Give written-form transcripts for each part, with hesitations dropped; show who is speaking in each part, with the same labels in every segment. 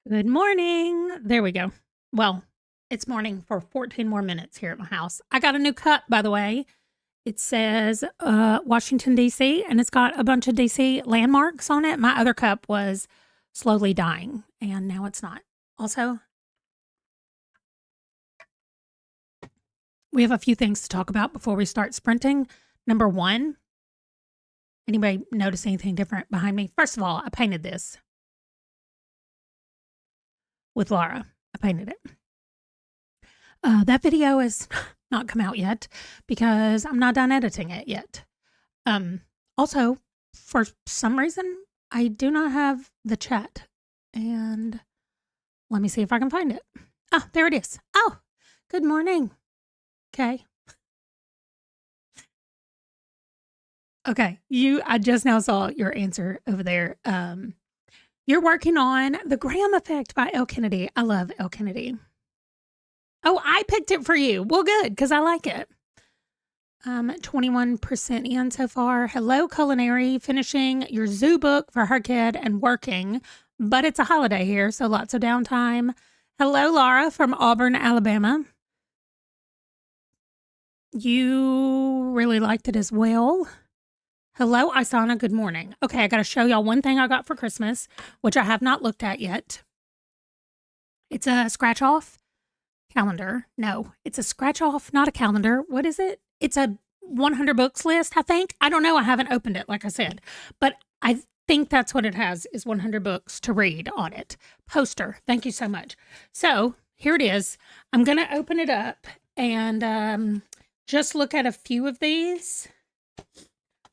Speaker 1: Good morning. There we go. Well, it's morning for 14 more minutes here at my house. I got a new cup, by the way. It says Washington, D.C., and it's got a bunch of D.C. landmarks on it. My other cup was slowly dying, and now it's not. Also, we have a few things to talk about before we start sprinting. Number one, anybody notice anything different behind me? First of all, I painted this with Laura. I painted it. That video has not come out yet because I'm not done editing it yet. Also, for some reason, I do not have the chat. And let me see if I can find it. Ah, there it is. Oh, good morning. Okay. Okay, I just now saw your answer over there. You're working on The Graham Effect by Elle Kennedy. I love Elle Kennedy. Oh, I picked it for you. Well, good, because I like it. 21% in so far. Hello, Culinary, finishing your zoo book for her kid and working, but it's a holiday here, so lots of downtime. Hello, Laura from Auburn, Alabama. You really liked it as well. Hello, Isana. Good morning. Okay, I got to show y'all one thing I got for Christmas, which I have not looked at yet. It's a scratch-off calendar. No, it's a scratch-off, not a calendar. What is it? It's a 100 books list, I think. I don't know. I haven't opened it, like I said. But I think that's what it has, is 100 books to read on it. Poster. Thank you so much. So here it is. I'm going to open it up and just look at a few of these.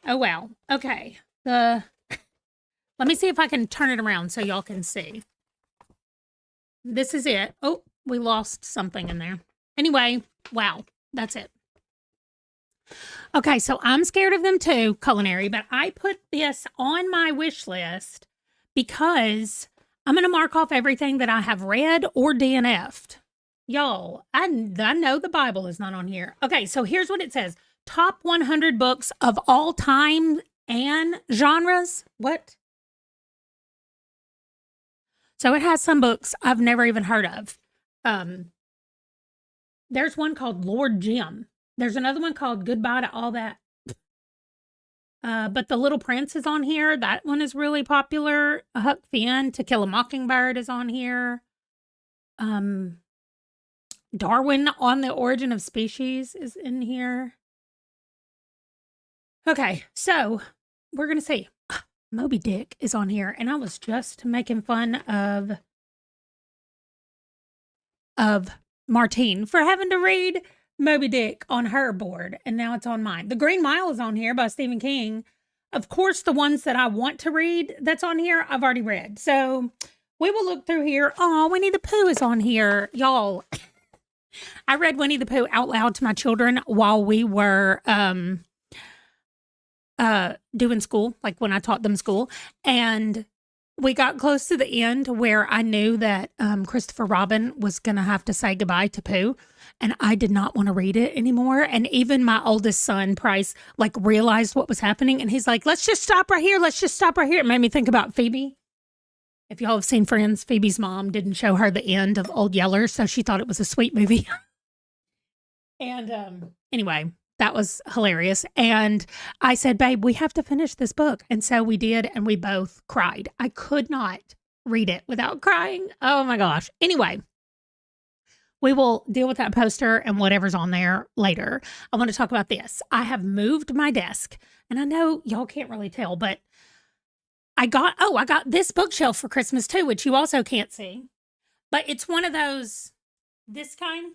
Speaker 1: Oh, wow. Okay. Let me see if I can turn it around so y'all can see. This is it. Oh, we lost something in there. Anyway, wow. That's it. Okay, so I'm scared of them too, Culinary, but I put this on my wish list because I'm going to mark off everything that I have read or DNF'd. Y'all, I know the Bible is not on here. Okay, so here's what it says. Top 100 books of all time and genres. What? So it has some books I've never even heard of. There's one called Lord Jim. There's another one called Goodbye to All That. But The Little Prince is on here. That one is really popular. Huck Finn, To Kill a Mockingbird is on here. Darwin on the Origin of Species is in here. Okay, so we're going to see. Moby Dick is on here, and I was just making fun of Martine for having to read Moby Dick on her board, and now it's on mine. The Green Mile is on here by Stephen King. Of course, the ones that I want to read that's on here, I've already read. So we will look through here. Oh, Winnie the Pooh is on here. Y'all, I read Winnie the Pooh out loud to my children while we were doing school, like when I taught them school. And we got close to the end where I knew that Christopher Robin was going to have to say goodbye to Pooh. And I did not want to read it anymore. And even my oldest son, Price, like realized what was happening. And he's like, let's just stop right here. Let's just stop right here. It made me think about Phoebe. If y'all have seen Friends, Phoebe's mom didn't show her the end of Old Yeller. So she thought it was a sweet movie. And anyway, that was hilarious. And I said, babe, we have to finish this book. And so we did. And we both cried. I could not read it without crying. Oh my gosh. Anyway, we will deal with that poster and whatever's on there later. I want to talk about this. I have moved my desk, and I know y'all can't really tell, but I got this bookshelf for Christmas too, which you also can't see. But it's one of those, this kind,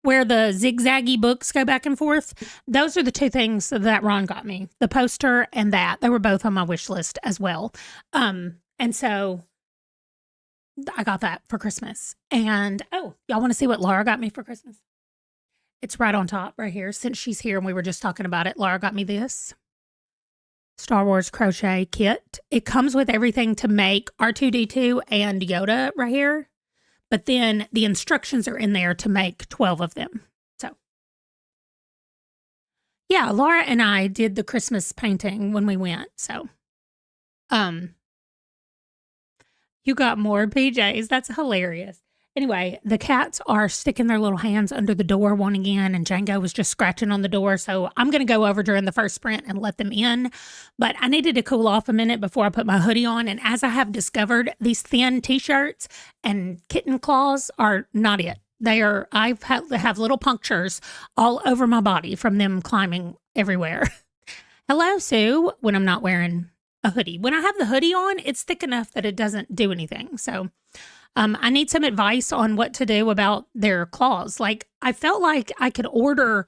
Speaker 1: where the zigzaggy books go back and forth. Those are the two things that Ron got me, the poster and that. They were both on my wish list as well. And so I got that for Christmas. And, oh, y'all want to see what Laura got me for Christmas? It's right on top right here. Since she's here and we were just talking about it, Laura got me this Star Wars crochet kit. It comes with everything to make R2-D2 and Yoda right here. But then the instructions are in there to make 12 of them. So, yeah, Laura and I did the Christmas painting when we went. So, You got more PJs. That's hilarious. Anyway, the cats are sticking their little hands under the door wanting in, and Django was just scratching on the door. So I'm going to go over during the first sprint and let them in. But I needed to cool off a minute before I put my hoodie on. And as I have discovered, these thin t-shirts and kitten claws are not it. Have little punctures all over my body from them climbing everywhere. Hello, Sue, when I'm not wearing a hoodie. When I have the hoodie on, it's thick enough that it doesn't do anything. So I need some advice on what to do about their claws. Like, I felt like I could order,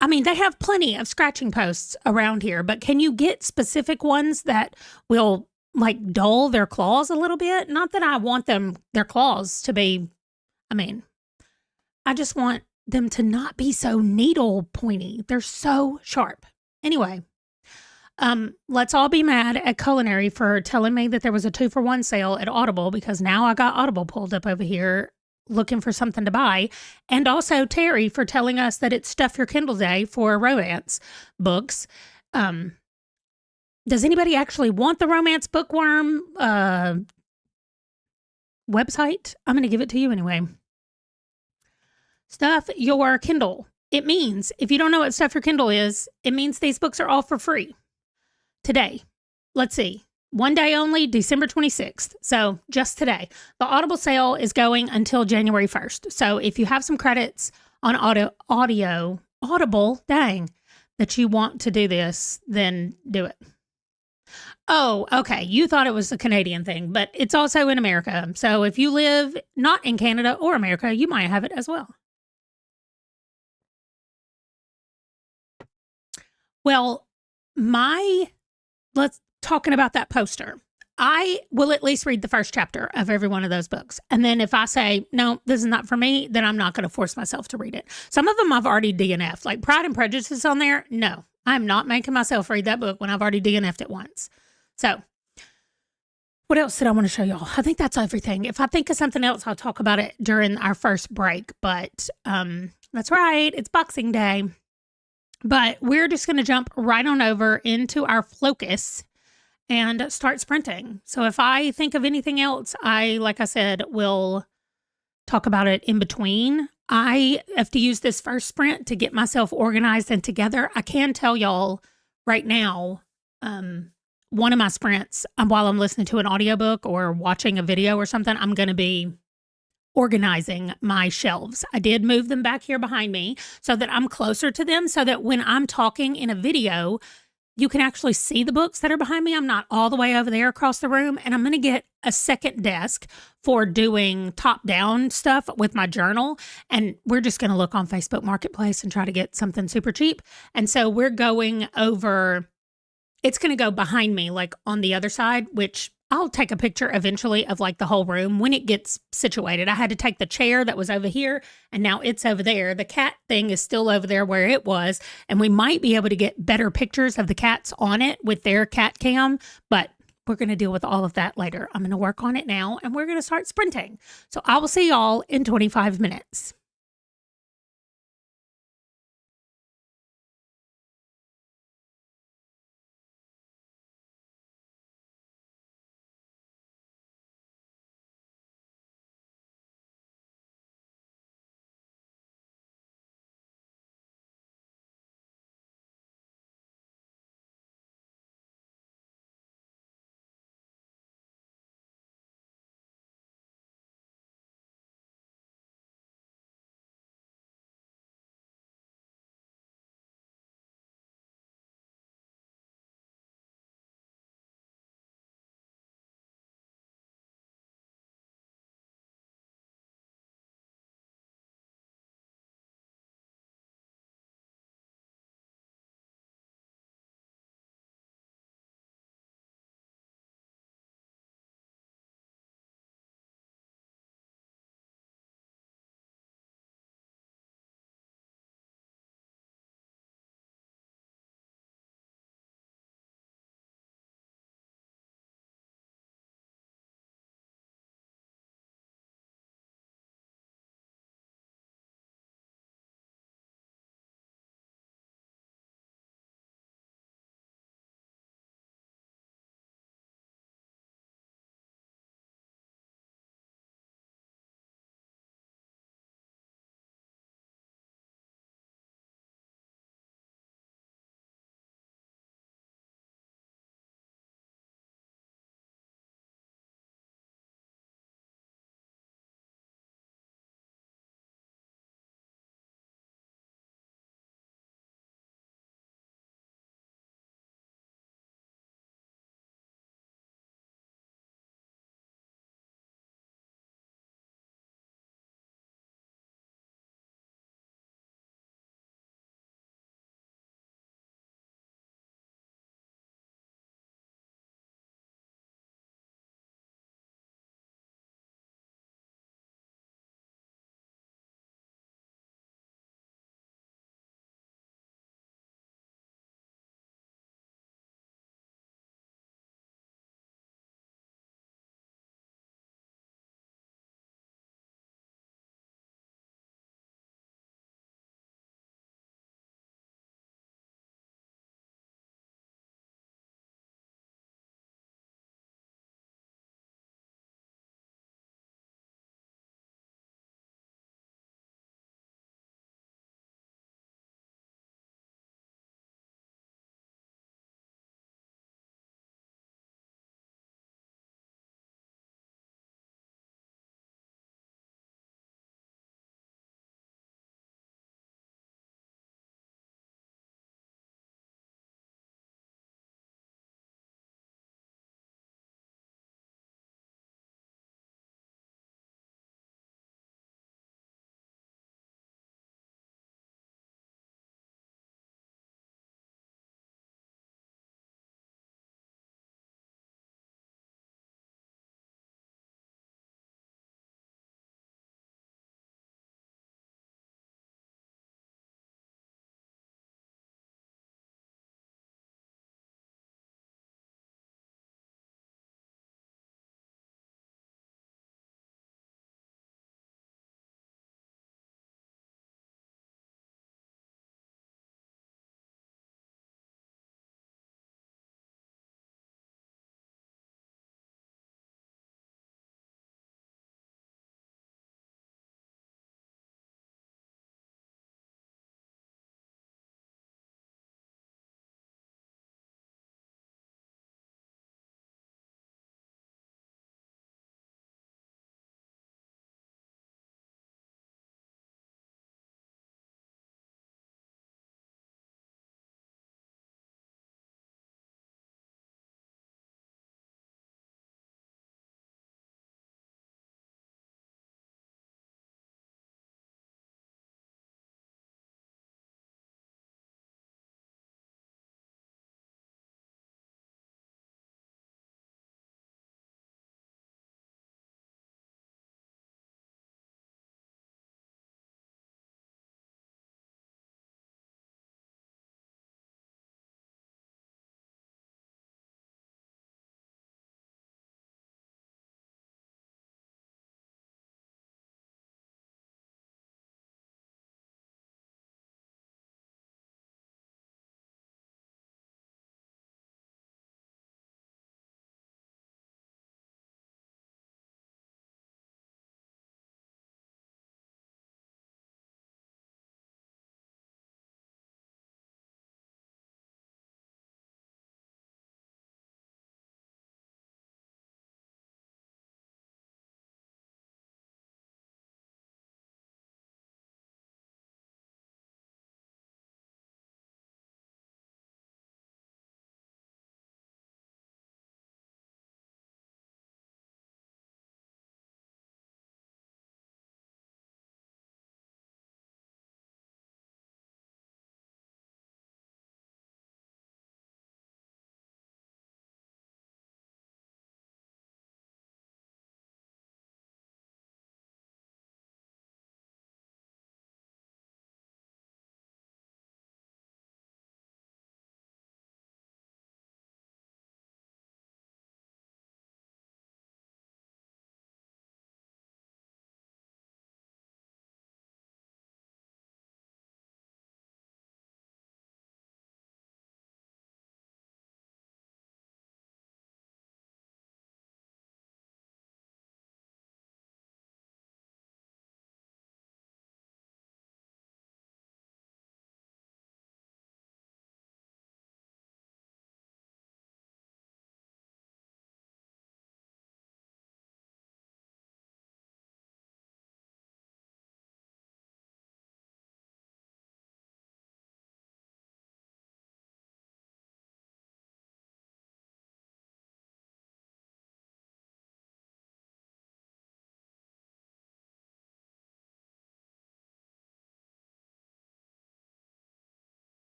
Speaker 1: I mean, they have plenty of scratching posts around here, but can you get specific ones that will like dull their claws a little bit? Not that I want their claws to be, I mean, I just want them to not be so needle pointy. They're so sharp. Anyway, let's all be mad at Culinary for telling me that there was a 2-for-1 sale at Audible, because now I got Audible pulled up over here looking for something to buy. And also Terry for telling us that it's Stuff Your Kindle Day for romance books. Does anybody actually want the Romance Bookworm website? I'm going to give it to you anyway. Stuff Your Kindle. It means, if you don't know what Stuff Your Kindle is, it means these books are all for free. Today, let's see, one day only, December 26th. So just today, the Audible sale is going until January 1st. So if you have some credits on Audible, dang, that you want to do this, then do it. Oh, okay. You thought it was a Canadian thing, but it's also in America. So if you live not in Canada or America, you might have it as well. Well, let's talking about that poster. I will at least read the first chapter of every one of those books. And then if I say, no, this is not for me, then I'm not going to force myself to read it. Some of them I've already DNF'd, like Pride and Prejudice is on there. No, I'm not making myself read that book when I've already DNF'd it once. So what else did I want to show y'all? I think that's everything. If I think of something else, I'll talk about it during our first break. But that's right. It's Boxing Day. But we're just going to jump right on over into our Flocus and start sprinting. So if I think of anything else, like I said, will talk about it in between. I have to use this first sprint to get myself organized and together. I can tell y'all right now, one of my sprints, while I'm listening to an audiobook or watching a video or something, I'm going to be organizing my shelves. I did move them back here behind me so that I'm closer to them, so that when I'm talking in a video, you can actually see the books that are behind me. I'm not all the way over there across the room. And I'm going to get a second desk for doing top-down stuff with my journal. And we're just going to look on Facebook Marketplace and try to get something super cheap. And so we're going over, it's going to go behind me, like on the other side, which I'll take a picture eventually of like the whole room when it gets situated. I had to take the chair that was over here and now it's over there. The cat thing is still over there where it was. And we might be able to get better pictures of the cats on it with their cat cam, but we're going to deal with all of that later. I'm going to work on it now and we're going to start sprinting. So I will see y'all in 25 minutes.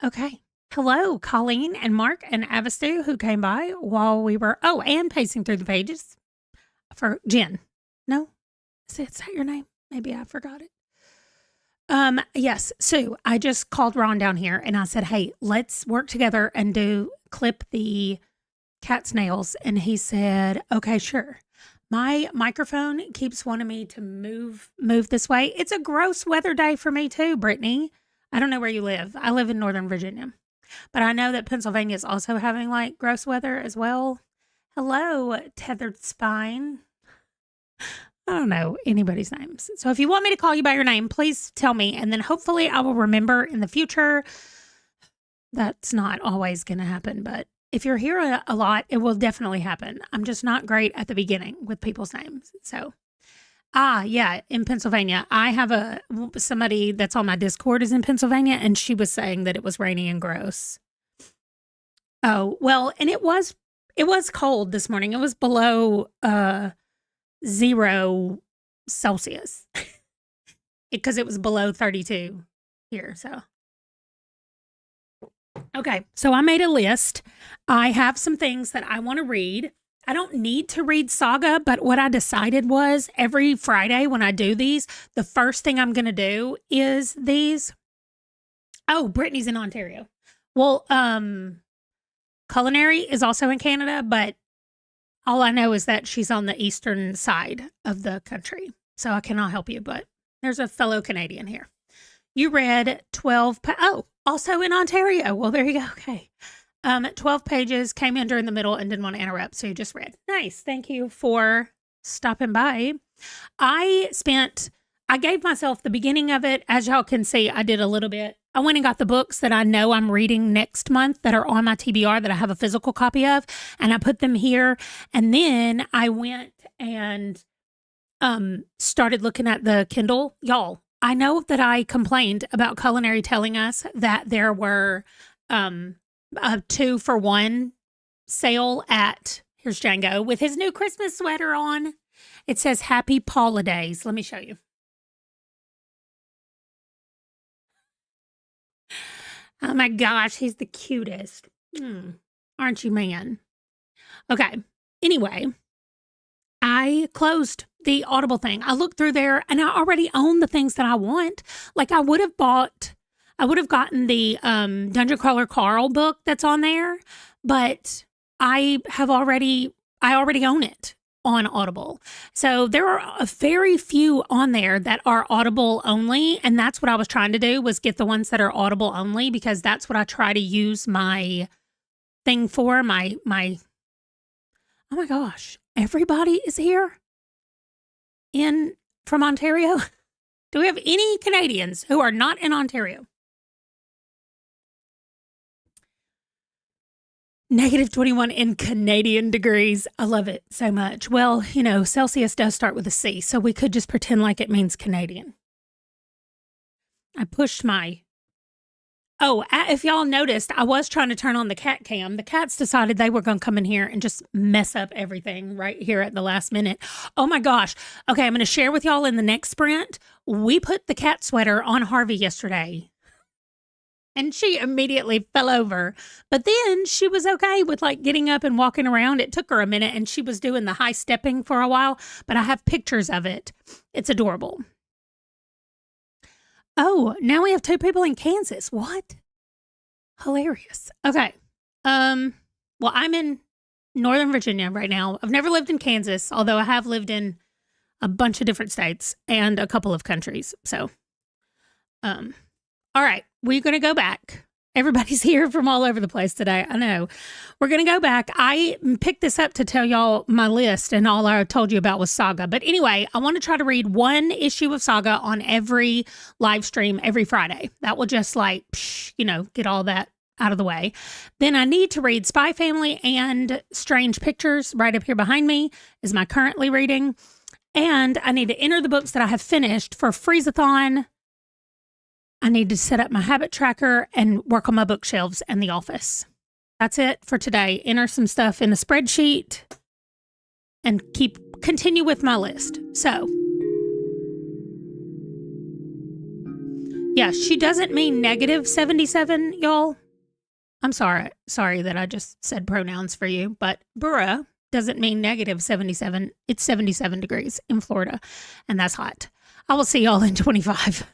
Speaker 1: Okay. Hello, Colleen and Mark and Avastu, who came by while we were, and pacing through the pages for Jen. No? Is that your name? Maybe I forgot it. Yes, Sue, I just called Ron down here and I said, hey, let's work together and clip the cat's nails. And he said, okay, sure. My microphone keeps wanting me to move this way. It's a gross weather day for me too, Brittany. I don't know where you live. I live in Northern Virginia, but I know that Pennsylvania is also having like gross weather as well. Hello, Tethered Spine. I don't know anybody's names. So if you want me to call you by your name, please tell me. And then hopefully I will remember in the future. That's not always going to happen, but if you're here a lot, it will definitely happen. I'm just not great at the beginning with people's names. So, yeah, in Pennsylvania, I have somebody that's on my Discord is in Pennsylvania, and she was saying that it was rainy and gross. Oh, well, and it was cold this morning. It was below 0 Celsius because it was below 32 here. So, okay. So I made a list. I have some things that I want to read. I don't need to read Saga, but what I decided was every Friday when I do these, the first thing I'm going to do is these. Oh, Brittany's in Ontario. Well, Culinary is also in Canada, but all I know is that she's on the eastern side of the country. So I cannot help you, but there's a fellow Canadian here. You read 12. Also in Ontario. Well, there you go. Okay. 12 pages, came in during the middle and didn't want to interrupt. So you just read. Nice. Thank you for stopping by. I gave myself the beginning of it. As y'all can see, I did a little bit. I went and got the books that I know I'm reading next month that are on my TBR that I have a physical copy of, and I put them here. And then I went and started looking at the Kindle. Y'all, I know that I complained about Culinary telling us that there were a 2-for-1 sale at, here's Django with his new Christmas sweater on. It says Happy Holidays. Let me show you. Oh my gosh, he's the cutest. Aren't you, man? Okay. Anyway, I closed the Audible thing. I looked through there and I already own the things that I want. Like I would have gotten the Dungeon Crawler Carl book that's on there, but I already own it on Audible. So there are a very few on there that are Audible only. And that's what I was trying to do, was get the ones that are Audible only, because that's what I try to use my thing for. My, oh my gosh, everybody is here from Ontario. Do we have any Canadians who are not in Ontario? -21 in Canadian degrees. I love it so much. Well, Celsius does start with a C, so we could just pretend like it means Canadian. I pushed if y'all noticed, I was trying to turn on the cat cam. The cats decided they were going to come in here and just mess up everything right here at the last minute. Oh my gosh. Okay, I'm going to share with y'all in the next sprint. We put the cat sweater on Harvey yesterday, and she immediately fell over. But then she was okay with like getting up and walking around. It took her a minute, and she was doing the high stepping for a while, but I have pictures of it. It's adorable. Oh, now we have 2 people in Kansas. What? Hilarious. Okay. Well, I'm in Northern Virginia right now. I've never lived in Kansas, although I have lived in a bunch of different states and a couple of countries. So, all right, we're going to go back. Everybody's here from all over the place today. I know. We're going to go back. I picked this up to tell y'all my list, and all I told you about was Saga. But anyway, I want to try to read 1 issue of Saga on every live stream every Friday. That will just get all that out of the way. Then I need to read Spy Family and Strange Pictures. Right up here behind me is my currently reading. And I need to enter the books that I have finished for Freezathon. I need to set up my habit tracker and work on my bookshelves and the office. That's it for today. Enter some stuff in a spreadsheet and continue with my list. So, Yeah, she doesn't mean negative 77, y'all. I'm sorry that I just said pronouns for you, but bruh doesn't mean negative 77. It's 77 degrees in Florida, and that's hot. I will see y'all in 25.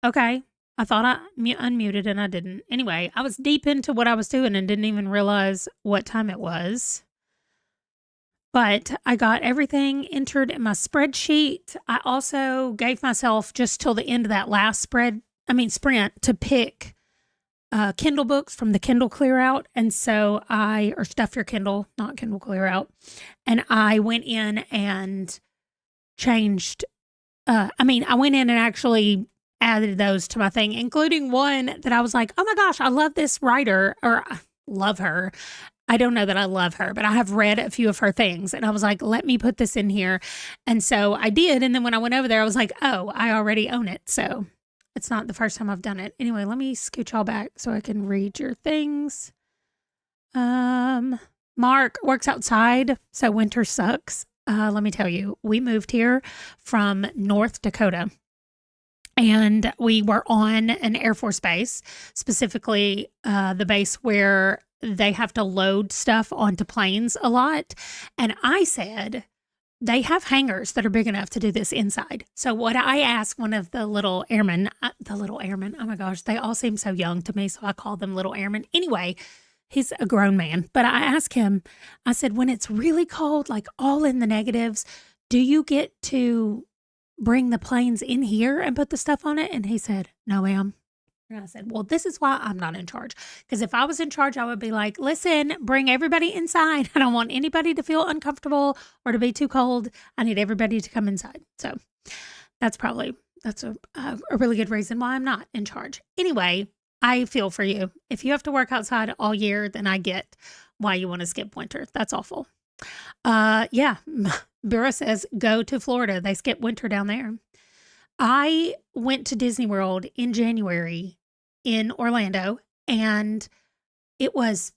Speaker 1: Okay. I thought I unmuted and I didn't. Anyway, I was deep into what I was doing and didn't even realize what time it was. But I got everything entered in my spreadsheet. I also gave myself just till the end of that last sprint to pick Kindle books from the Kindle Clear Out. And so or Stuff Your Kindle, not Kindle Clear Out. And I went in and changed, I went in and actually added those to my thing, including one that I was like, oh my gosh, I love this writer, or I love her. I don't know that I love her, but I have read a few of her things. And I was like, let me put this in here. And so I did. And then when I went over there, I was like, oh, I already own it. So it's not the first time I've done it. Anyway, let me scooch y'all back so I can read your things. Mark works outside, so winter sucks. Let me tell you, we moved here from North Dakota. And we were on an Air Force base, specifically the base where they have to load stuff onto planes a lot. And I said, they have hangars that are big enough to do this inside. So what I asked one of the little airmen, oh my gosh, they all seem so young to me, so I call them little airmen. Anyway, he's a grown man, but I asked him, I said, when it's really cold, like all in the negatives, do you get to bring the planes in here and put the stuff on it? And he said, no, ma'am. And I said, well, this is why I'm not in charge. Because if I was in charge, I would be like, listen, bring everybody inside. I don't want anybody to feel uncomfortable or to be too cold. I need everybody to come inside. So that's a really good reason why I'm not in charge. Anyway, I feel for you. If you have to work outside all year, then I get why you want to skip winter. That's awful. Yeah. Bura says, go to Florida. They skip winter down there. I went to Disney World in January in Orlando, and it was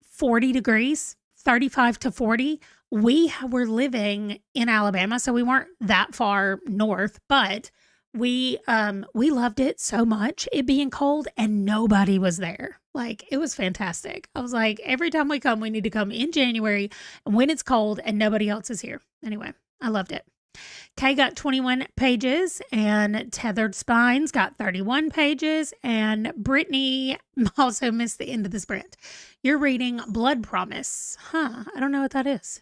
Speaker 1: 40 degrees, 35 to 40. We were living in Alabama, so we weren't that far north, but we loved it so much, it being cold, and nobody was there. Like, it was fantastic. I was like, every time we come, we need to come in January when it's cold and nobody else is here. Anyway, I loved it. Kay got 21 pages, and Tethered Spines got 31 pages, and Brittany also missed the end of the sprint. You're reading Blood Promise. I don't know what that is.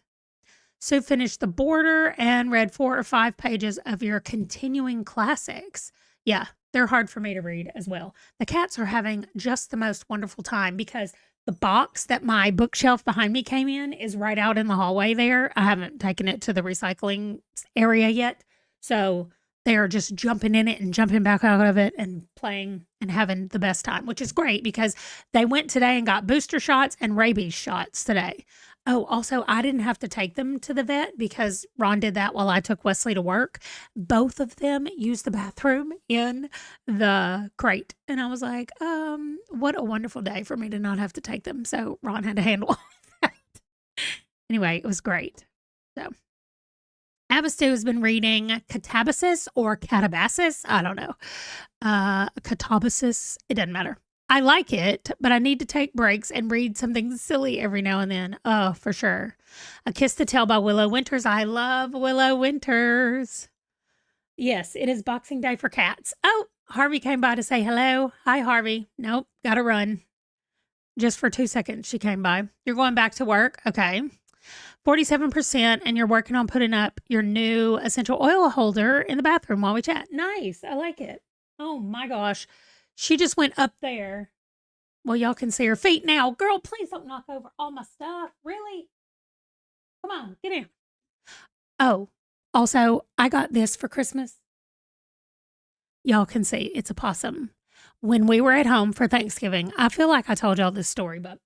Speaker 1: Sue finished The Border and read 4 or 5 pages of your continuing classics. Yeah, they're hard for me to read as well. The cats are having just the most wonderful time because the box that my bookshelf behind me came in is right out in the hallway there. I haven't taken it to the recycling area yet. So they are just jumping in it and jumping back out of it and playing and having the best time, which is great because they went today and got booster shots and rabies shots today. Oh, also, I didn't have to take them to the vet because Ron did that while I took Wesley to work. Both of them used the bathroom in the crate. And I was like, what a wonderful day for me to not have to take them. So Ron had to handle that. Anyway, it was great. So Abastu has been reading Catabasis or Catabasis. I don't know. Catabasis. It doesn't matter. I like it, but I need to take breaks and read something silly every now and then. Oh, for sure. A Kiss to Tell by Willow Winters. I love Willow Winters. Yes, it is Boxing Day for cats. Oh, Harvey came by to say hello. Hi, Harvey. Nope, gotta run. Just for 2 seconds, she came by. You're going back to work? Okay. 47%, and you're working on putting up your new essential oil holder in the bathroom while we chat. Nice. I like it. Oh, my gosh. She just went up there. Well, y'all can see her feet now. Girl, please don't knock over all my stuff. Really? Come on, get in. Oh, also, I got this for Christmas. Y'all can see it's a possum. When we were at home for Thanksgiving, I feel like I told y'all this story, but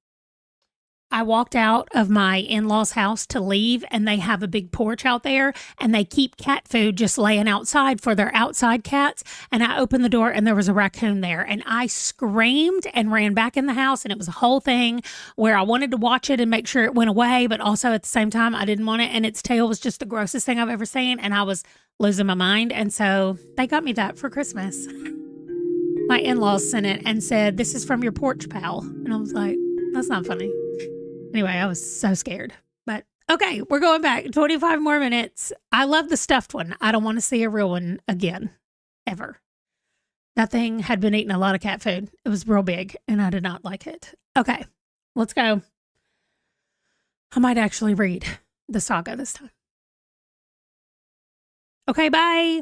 Speaker 1: I walked out of my in-laws' house to leave, and they have a big porch out there, and they keep cat food just laying outside for their outside cats. And I opened the door, and there was a raccoon there, and I screamed and ran back in the house, and it was a whole thing where I wanted to watch it and make sure it went away, but also at the same time, I didn't want it, and its tail was just the grossest thing I've ever seen, and I was losing my mind, and so they got me that for Christmas. My in-laws sent it and said, "This is from your porch pal," and I was like, that's not funny. Anyway, I was so scared. But okay, we're going back 25 more minutes. I love the stuffed one. I don't want to see a real one again, ever. That thing had been eating a lot of cat food. It was real big, and I did not like it. Okay, let's go. I might actually read the saga this time. Okay, bye.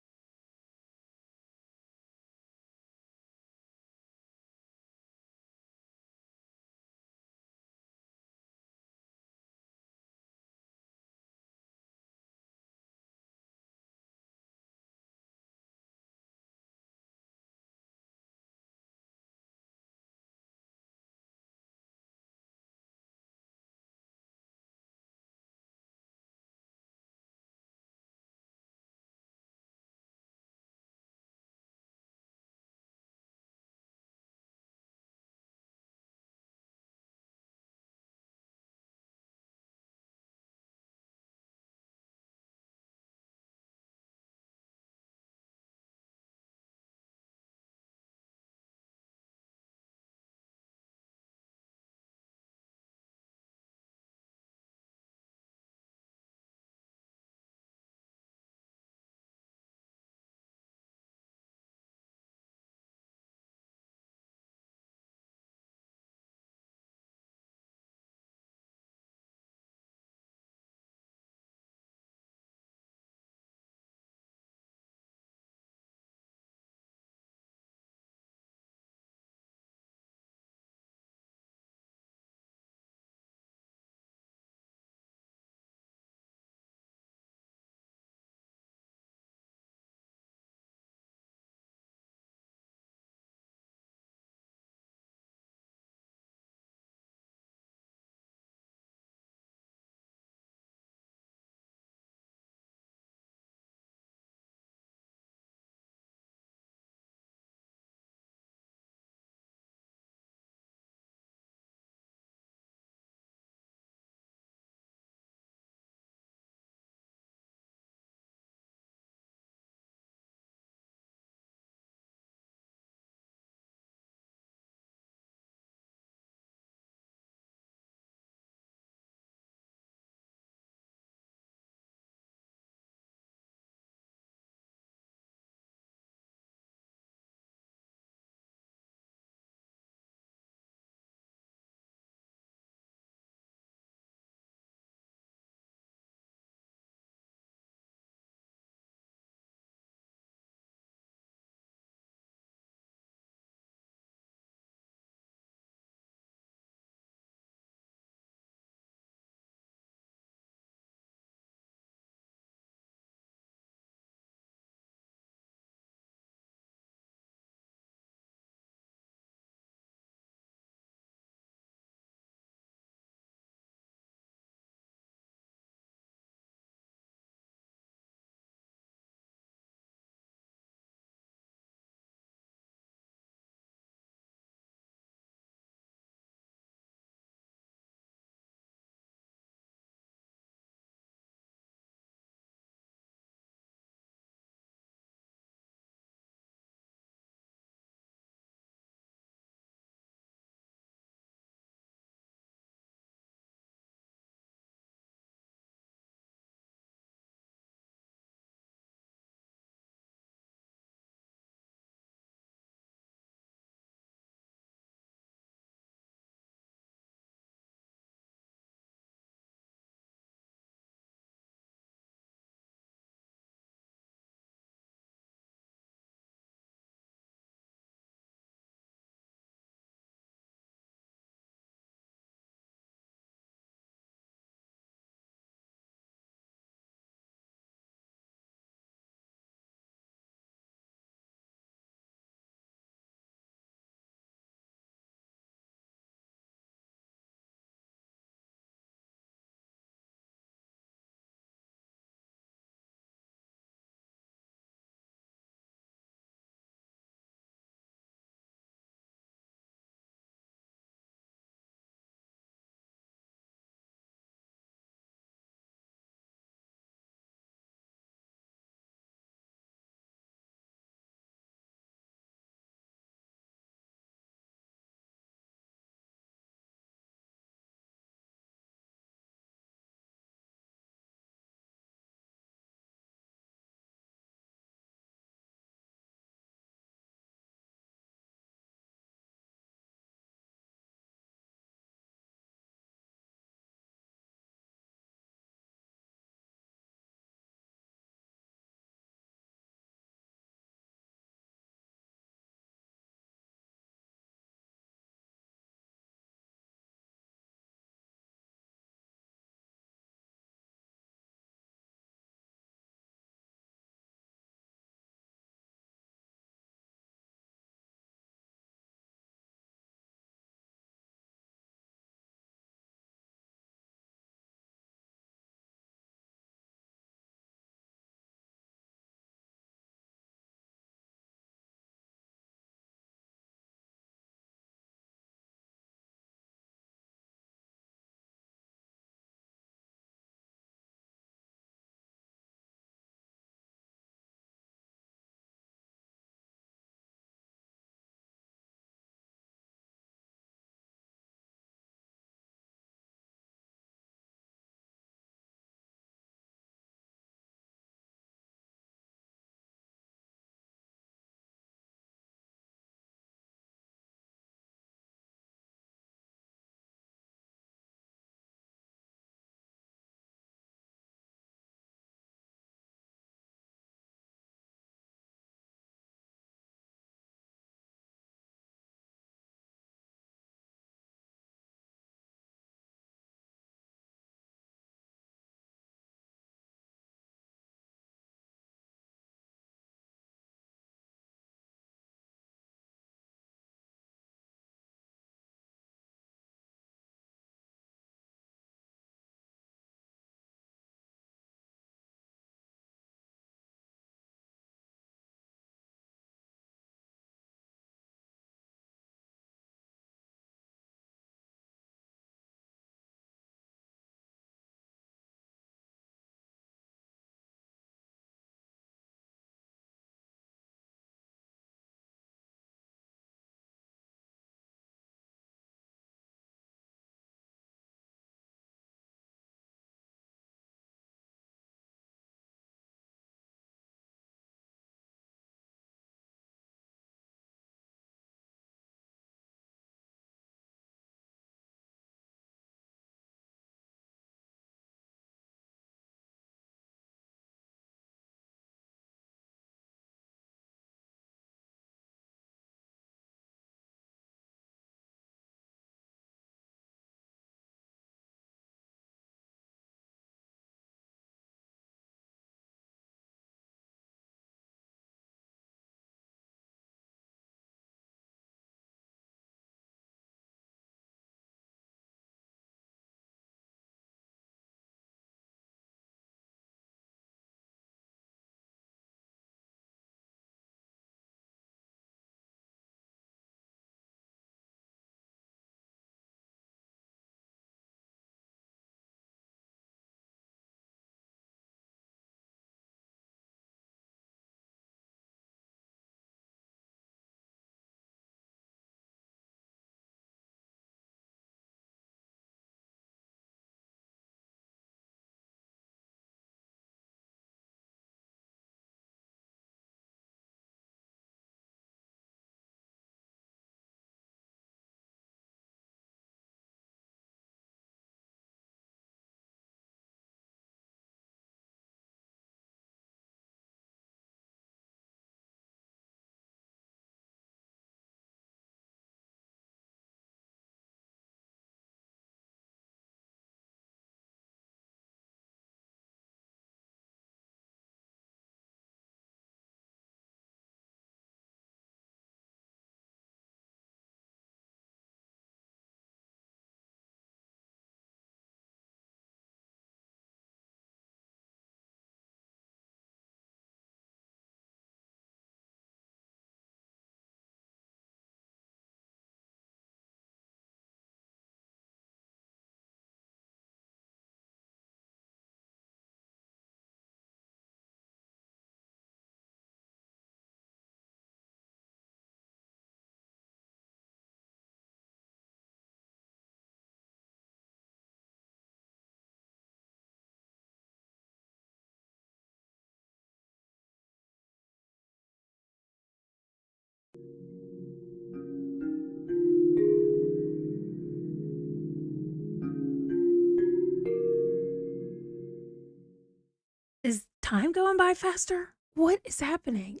Speaker 1: Is time going by faster? What is happening?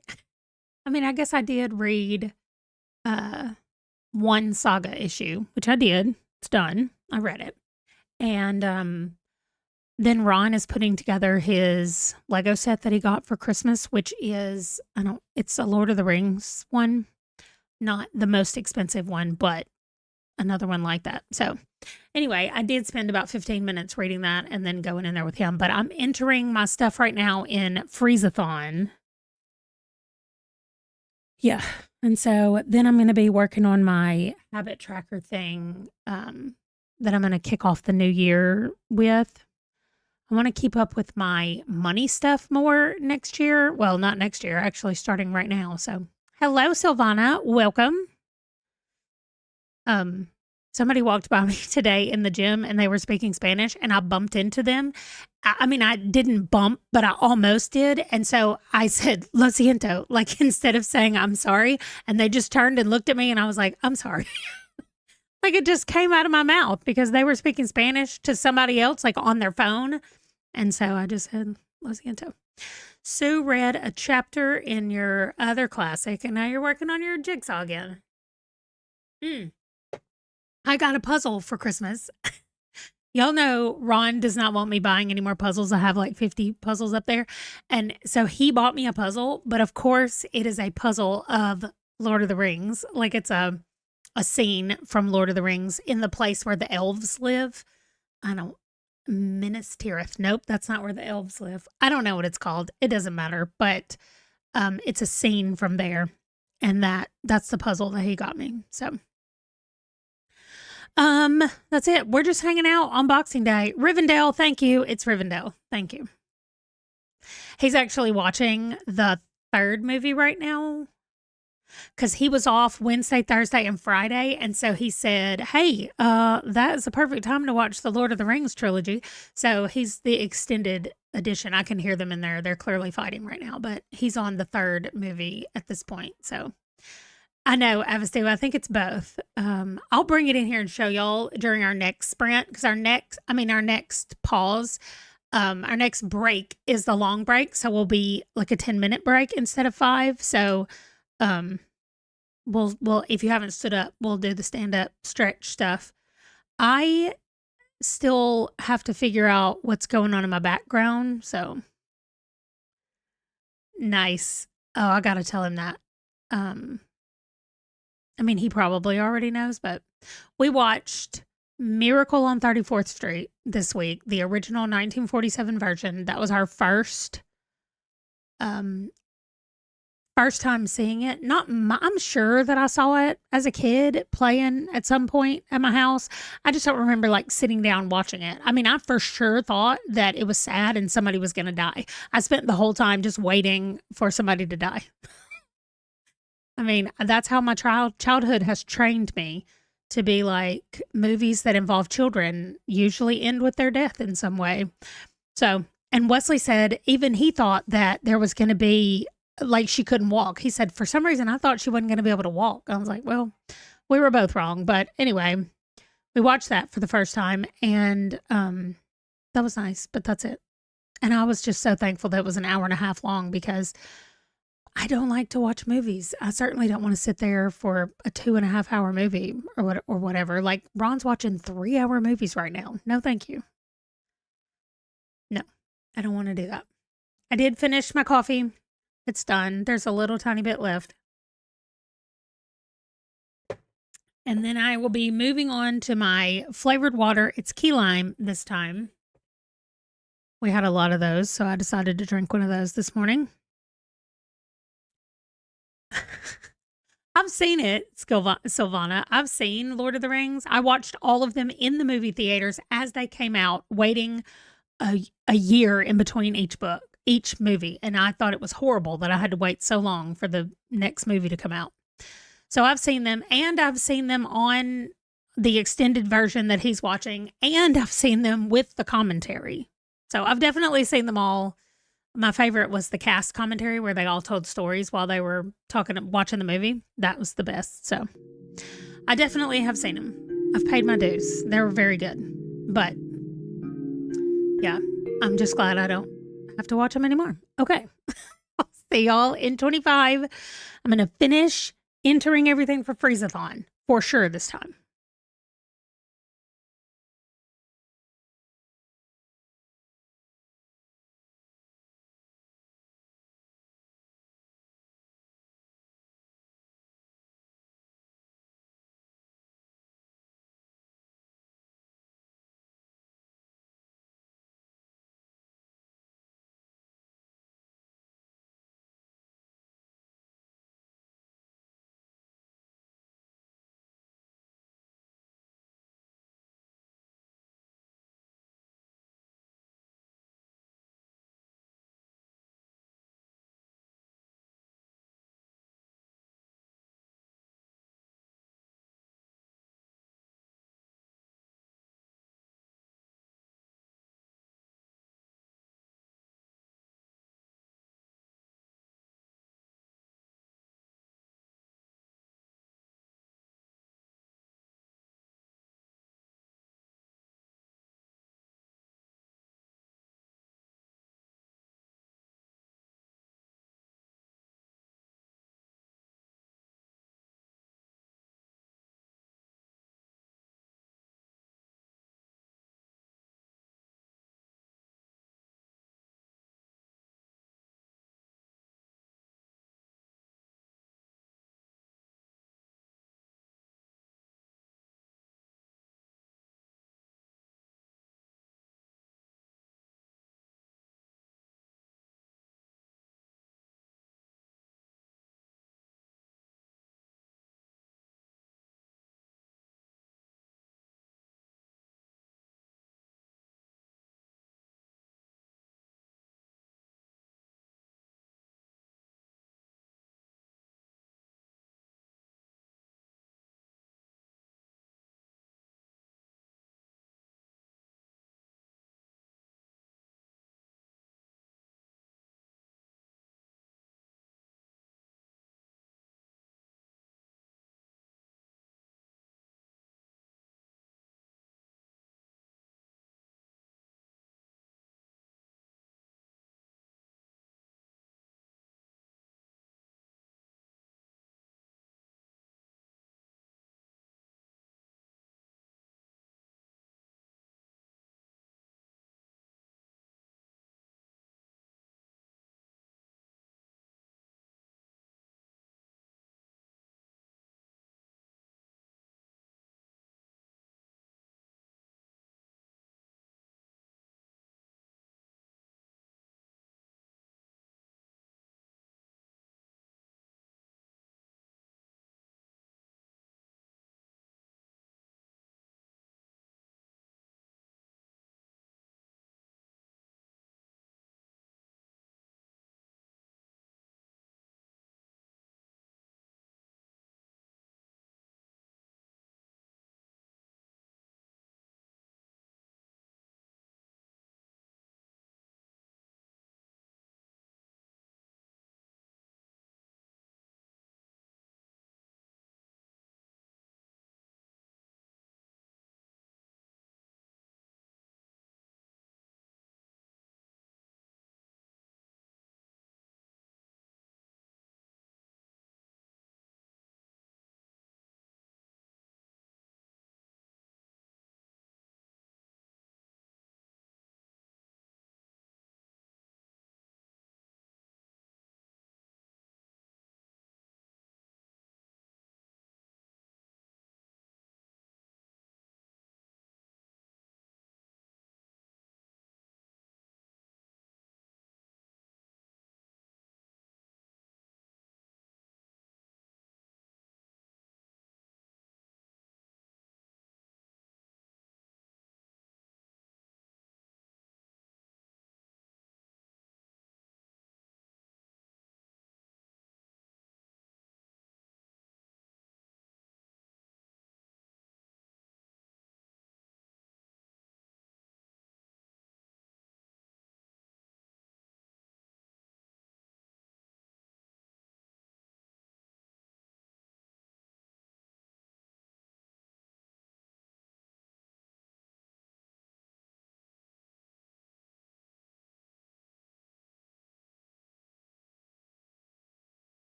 Speaker 1: I mean, I guess I did read one saga issue, which I did. It's done. I read it. And then Ron is putting together his Lego set that he got for Christmas, which is it's a Lord of the Rings one. Not the most expensive one, but another one like that. So anyway, I did spend about 15 minutes reading that and then going in there with him. But I'm entering my stuff right now in Freezathon. Yeah. And so then I'm going to be working on my habit tracker thing that I'm going to kick off the new year with. I want to keep up with my money stuff more next year. Well, not next year, actually starting right now. So hello, Silvana. Welcome. Somebody walked by me today in the gym and they were speaking Spanish and I bumped into them. I mean, I didn't bump, but I almost did. And so I said, lo siento, like instead of saying I'm sorry. And they just turned and looked at me and I was like, I'm sorry. Like it just came out of my mouth because they were speaking Spanish to somebody else, like on their phone. And so I just said, lo siento. Sue read a chapter in your other classic and now you're working on your jigsaw again. I got a puzzle for Christmas. Y'all know Ron does not want me buying any more puzzles. I have like 50 puzzles up there. And so he bought me a puzzle, but of course it is a puzzle of Lord of the Rings. Like it's a scene from Lord of the Rings in the place where the elves live. Minas Tirith. Nope, that's not where the elves live. I don't know what it's called. It doesn't matter, but it's a scene from there. And that's the puzzle that he got me. So that's it. We're just hanging out on Boxing Day. Rivendell, thank you. It's Rivendell. Thank you. He's actually watching the third movie right now because he was off Wednesday, Thursday, and Friday. And so he said, hey, that is the perfect time to watch the Lord of the Rings trilogy. So he's the extended edition. I can hear them in there. They're clearly fighting right now, but he's on the third movie at this point. So I know, Avastu, I think it's both. I'll bring it in here and show y'all during our next sprint because our next pause, our next break is the long break. So we'll be like a 10-minute break instead of 5. So we'll if you haven't stood up, we'll do the stand up stretch stuff. I still have to figure out what's going on in my background. So nice. Oh, I got to tell him that. I mean, he probably already knows, but we watched Miracle on 34th Street this week, the original 1947 version. That was our first time seeing it. I'm sure that I saw it as a kid playing at some point at my house. I just don't remember like sitting down watching it. I mean, I for sure thought that it was sad and somebody was going to die. I spent the whole time just waiting for somebody to die. I mean, that's how my childhood has trained me to be like movies that involve children usually end with their death in some way. So, and Wesley said even he thought that there was going to be like she couldn't walk. He said, for some reason, I thought she wasn't going to be able to walk. I was like, well, we were both wrong. But anyway, we watched that for the first time and that was nice, but that's it. And I was just so thankful that it was an hour and a half long because I don't like to watch movies. I certainly don't want to sit there for a 2.5 hour movie or whatever. Like Ron's watching 3-hour movies right now. No, thank you. No, I don't want to do that. I did finish my coffee. It's done. There's a little tiny bit left. And then I will be moving on to my flavored water. It's key lime this time. We had a lot of those, so I decided to drink one of those this morning. I've seen it, Silvana. I've seen Lord of the Rings. I watched all of them in the movie theaters as they came out, waiting a year in between each movie. And I thought it was horrible that I had to wait so long for the next movie to come out. So I've seen them, and I've seen them on the extended version that he's watching, and I've seen them with the commentary. So I've definitely seen them all. My favorite was the cast commentary where they all told stories while they were watching the movie. That was the best. So I definitely have seen them. I've paid my dues. They were very good. But yeah, I'm just glad I don't have to watch them anymore. Okay. I'll see y'all in 25. I'm going to finish entering everything for Freezathon for sure this time.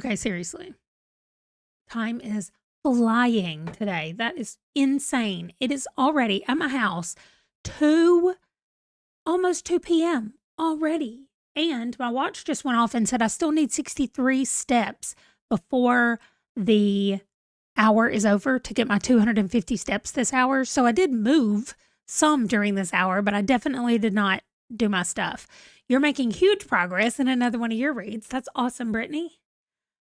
Speaker 1: Okay, seriously. Time is flying today. That is insane. It is already at my house 2, almost 2 p.m. already. And my watch just went off and said I still need 63 steps before the hour is over to get my 250 steps this hour. So I did move some during this hour, but I definitely did not do my stuff. You're making huge progress in another one of your reads. That's awesome, Brittany.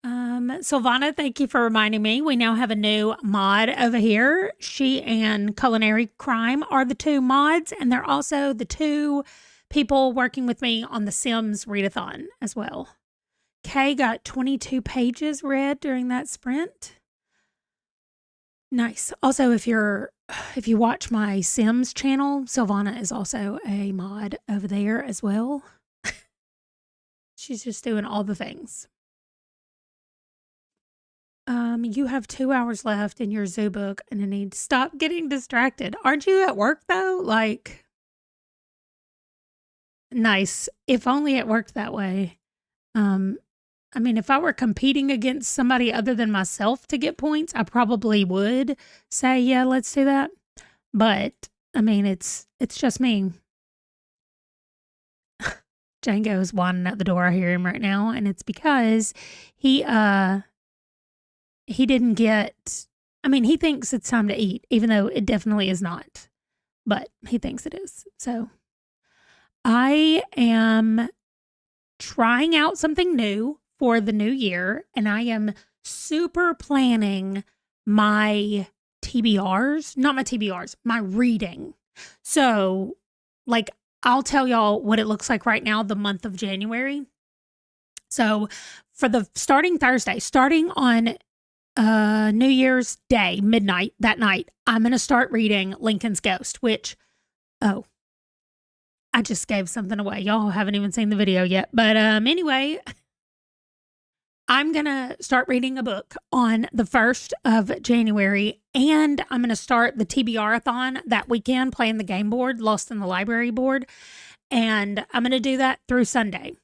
Speaker 1: Silvana, thank you for reminding me. We now have a new mod over here. She and Culinary Crime are the 2 mods, and they're also the 2 people working with me on the Sims readathon as well. Kay got 22 pages read during that sprint. Nice. Also, if you watch my Sims channel, Silvana is also a mod over there as well. She's just doing all the things. You have 2 hours left in your zoo book and I need to stop getting distracted. Aren't you at work though? Like, nice. If only it worked that way. I mean, if I were competing against somebody other than myself to get points, I probably would say, yeah, let's do that. But I mean, it's just me. Django is whining at the door. I hear him right now, and it's because he didn't get, I mean, he thinks it's time to eat, even though it definitely is not, but he thinks it is. So I am trying out something new for the new year, and I am super planning my TBRs, not my TBRs, my reading. So like, I'll tell y'all what it looks like right now, the month of January. So for the starting Thursday, starting on New Year's Day, midnight, that night, I'm going to start reading Lincoln's Ghost, which, oh, I just gave something away. Y'all haven't even seen the video yet. But anyway, I'm going to start reading a book on the 1st of January, and I'm going to start the TBR-a-thon that weekend playing the game board, Lost in the Library board, and I'm going to do that through Sunday.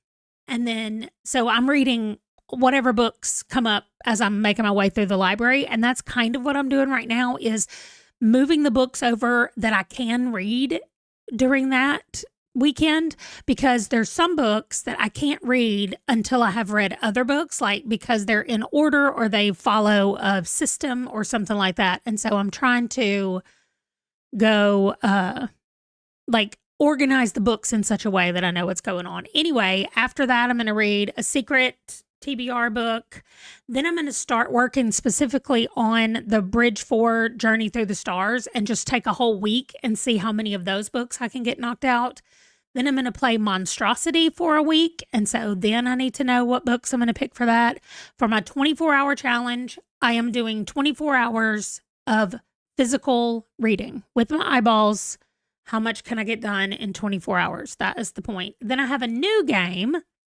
Speaker 1: And then, so I'm reading whatever books come up as I'm making my way through the library, and that's kind of what I'm doing right now, is moving the books over that I can read during that weekend, because there's some books that I can't read until I have read other books, like because they're in order or they follow a system or something like that. And so I'm trying to go like organize the books in such a way that I know what's going on. Anyway, after that, I'm going to read a secret TBR book. Then I'm going to start working specifically on the Bridge 4 Journey Through the Stars and just take a whole week and see how many of those books I can get knocked out. Then I'm going to play Monstrosity for a week. And so then I need to know what books I'm going to pick for that. For my 24-hour challenge, I am doing 24 hours of physical reading with my eyeballs. How much can I get done in 24 hours? That is the point. Then I have a new game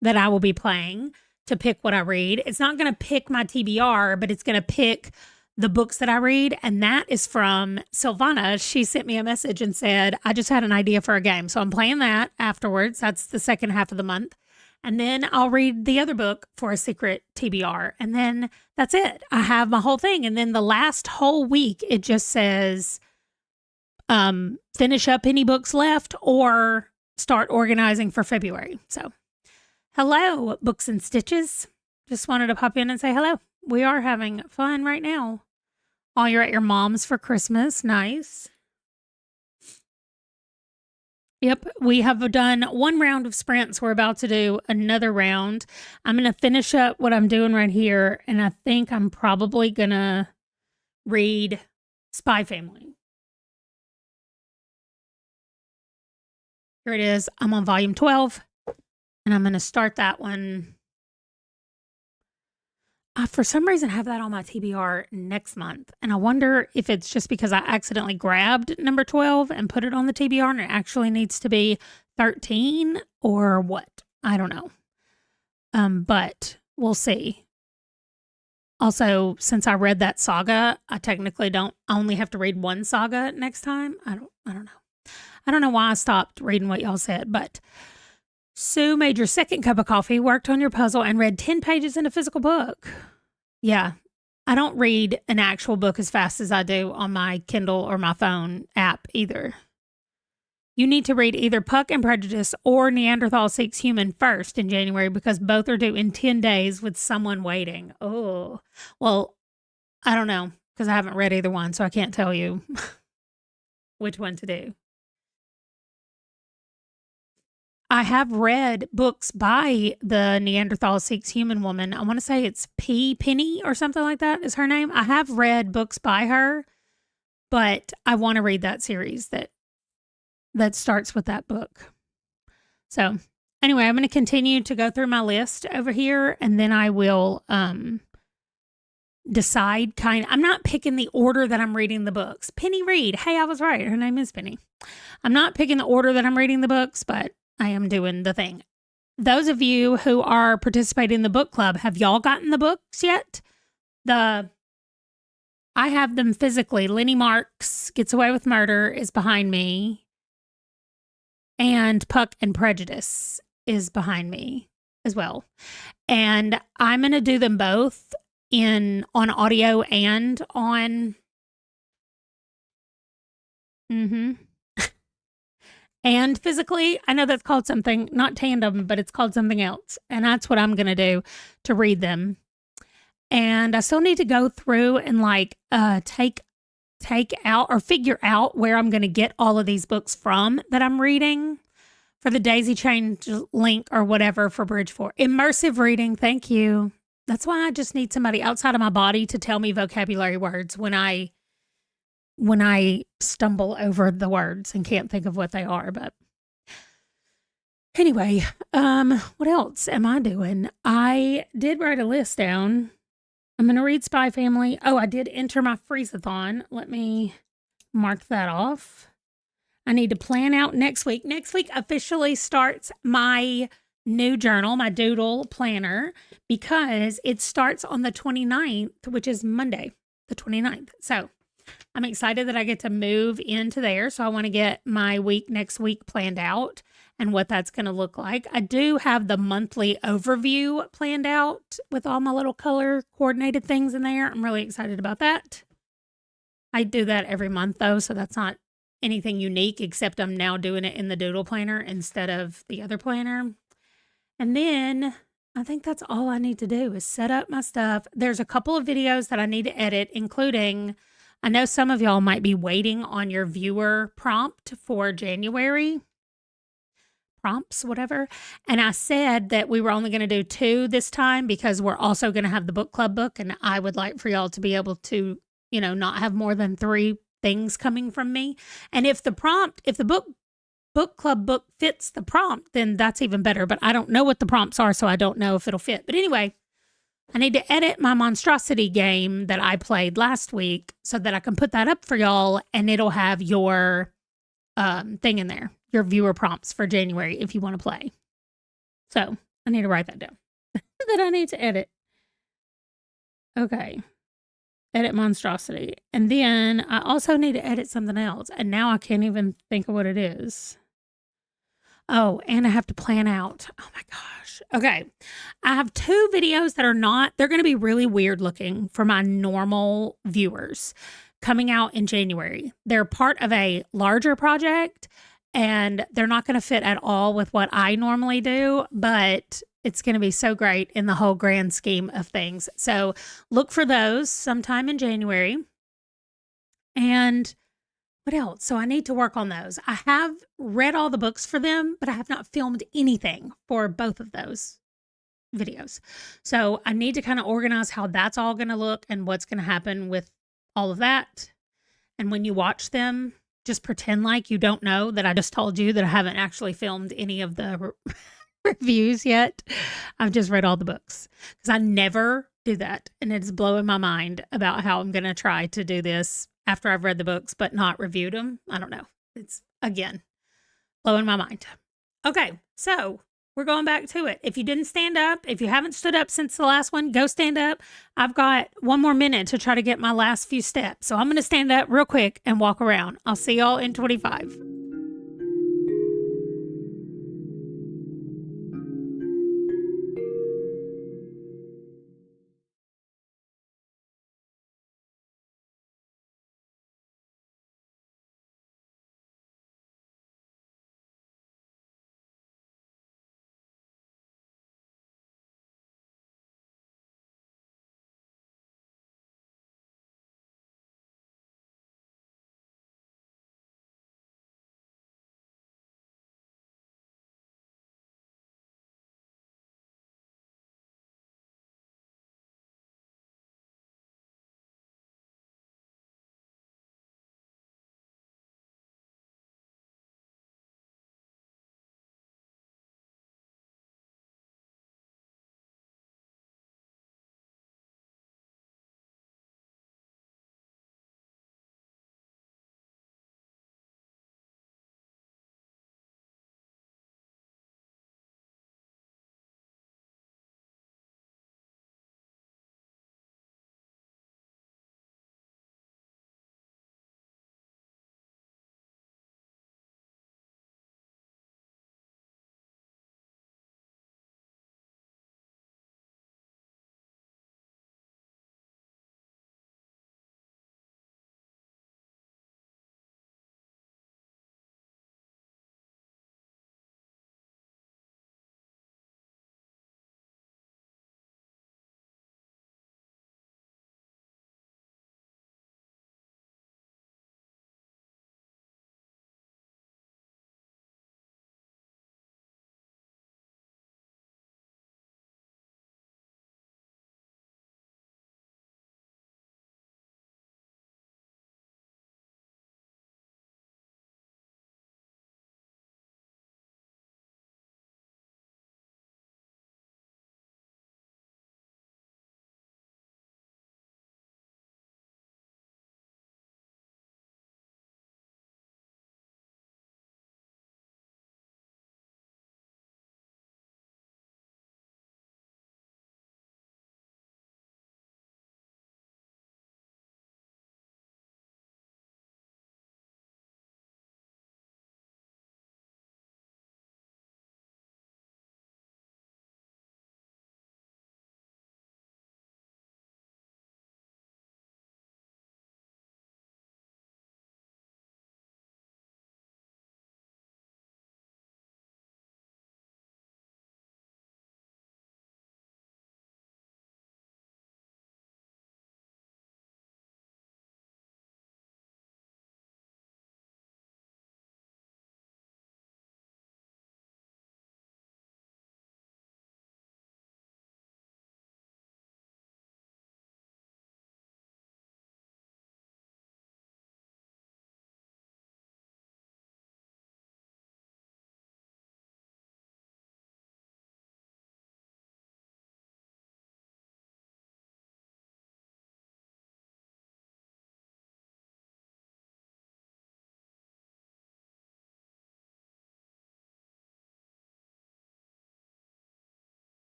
Speaker 1: that I will be playing to pick what I read. It's not going to pick my TBR, but it's going to pick the books that I read. And that is from Silvana. She sent me a message and said, I just had an idea for a game. So I'm playing that afterwards. That's the second half of the month. And then I'll read the other book for a secret TBR. And then that's it. I have my whole thing. And then the last whole week, it just says, finish up any books left or start organizing for February. So hello, Books and Stitches. Just wanted to pop in and say hello. We are having fun right now. Oh, you're at your mom's for Christmas. Nice. Yep, we have done one round of sprints. We're about to do another round. I'm going to finish up what I'm doing right here, and I think I'm probably going to read Spy Family. Here it is. I'm on volume 12, and I'm going to start that one. For some reason, I have that on my TBR next month. And I wonder if it's just because I accidentally grabbed number 12 and put it on the TBR and it actually needs to be 13 or what. I don't know. But we'll see. Also, since I read that saga, I technically I only have to read one saga next time. I don't know. I don't know why I stopped reading what y'all said, but Sue made your second cup of coffee, worked on your puzzle, and read 10 pages in a physical book. Yeah, I don't read an actual book as fast as I do on my Kindle or my phone app either. You need to read either Puck and Prejudice or Neanderthal Seeks Human first in January because both are due in 10 days with someone waiting. Oh, well, I don't know because I haven't read either one, so I can't tell you which one to do. I have read books by the Neanderthal Seeks Human woman. I want to say it's P. Penny or something like that is her name. I have read books by her, but I want to read that series that starts with that book. So anyway, I'm going to continue to go through my list over here, and then I will decide I'm not picking the order that I'm reading the books. Penny Reed. Hey, I was right. Her name is Penny. I'm not picking the order that I'm reading the books, but I am doing the thing. Those of you who are participating in the book club, have y'all gotten the books yet? I have them physically. Lenny Marks Gets Away with Murder is behind me. And Puck and Prejudice is behind me as well. And I'm going to do them both on audio and on and physically. I know that's called something, not tandem, but it's called something else. And that's what I'm going to do to read them. And I still need to go through and take out or figure out where I'm going to get all of these books from that I'm reading for the Daisy Chain link or whatever for Bridge 4. Immersive reading. Thank you. That's why I just need somebody outside of my body to tell me vocabulary words when I stumble over the words and can't think of what they are. But anyway, what else am I doing? I did write a list down. I'm going to read Spy Family. Oh, I did enter my freeze-a-thon. Let me mark that off. I need to plan out next week. Next week officially starts my new journal, my doodle planner, because it starts on the 29th, which is Monday, the 29th. So I'm excited that I get to move into there. So I want to get my next week planned out and what that's going to look like. I do have the monthly overview planned out with all my little color coordinated things in there. I'm really excited about that. I do that every month though, so that's not anything unique, except I'm now doing it in the doodle planner instead of the other planner. And then I think that's all I need to do is set up my stuff. There's a couple of videos that I need to edit, including, I know some of y'all might be waiting on your viewer prompt for January. Prompts, whatever. And I said that we were only going to do 2 this time because we're also going to have the book club book. And I would like for y'all to be able to, not have more than 3 things coming from me. And if the book club book fits the prompt, then that's even better. But I don't know what the prompts are, so I don't know if it'll fit. But anyway, I need to edit my monstrosity game that I played last week so that I can put that up for y'all and it'll have your thing in there, your viewer prompts for January if you want to play. So I need to write that down. That I need to edit. Okay. Edit monstrosity. And then I also need to edit something else. And now I can't even think of what it is. Oh, and I have to plan out. Oh my gosh. Okay. I have 2 videos that they're going to be really weird looking for my normal viewers coming out in January. They're part of a larger project and they're not going to fit at all with what I normally do, but it's going to be so great in the whole grand scheme of things. So look for those sometime in January. And what else? So I need to work on those. I have read all the books for them, but I have not filmed anything for both of those videos. So I need to kind of organize how that's all going to look and what's going to happen with all of that. And when you watch them, just pretend like you don't know that I just told you that I haven't actually filmed any of the reviews yet. I've just read all the books because I never do that. And it's blowing my mind about how I'm going to try to do this after I've read the books, but not reviewed them. I don't know. It's, again, blowing my mind. Okay, so we're going back to it. If you didn't stand up, if you haven't stood up since the last one, go stand up. I've got 1 more minute to try to get my last few steps. So I'm going to stand up real quick and walk around. I'll see y'all in 25.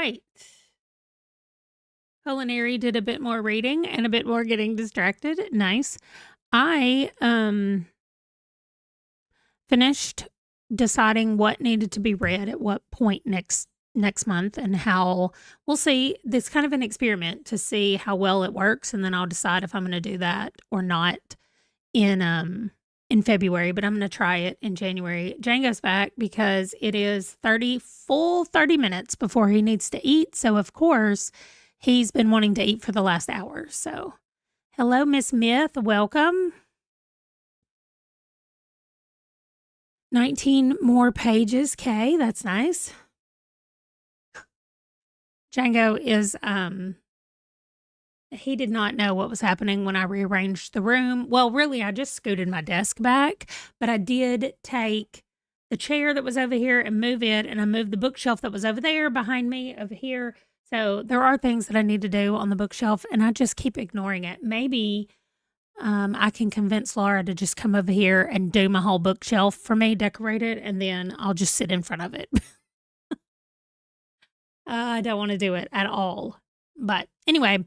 Speaker 1: right. Culinary did a bit more reading and a bit more getting distracted. Nice. I finished deciding what needed to be read at what point next month, and how we'll see. This kind of an experiment to see how well it works, and then I'll decide if I'm going to do that or not in February, but I'm going to try it in January. Jane goes back because it is 30 minutes before he needs to eat. So of course, he's been wanting to eat for the last hour. So, hello, Miss Myth. Welcome. 19 more pages. Okay, that's nice. Django is, he did not know what was happening when I rearranged the room. Well, really, I just scooted my desk back, but I did take the chair that was over here and move it, and I moved the bookshelf that was over there behind me over here. So there are things that I need to do on the bookshelf, and I just keep ignoring it. Maybe I can convince Laura to just come over here and do my whole bookshelf for me, decorate it, and then I'll just sit in front of it. I don't want to do it at all. But anyway,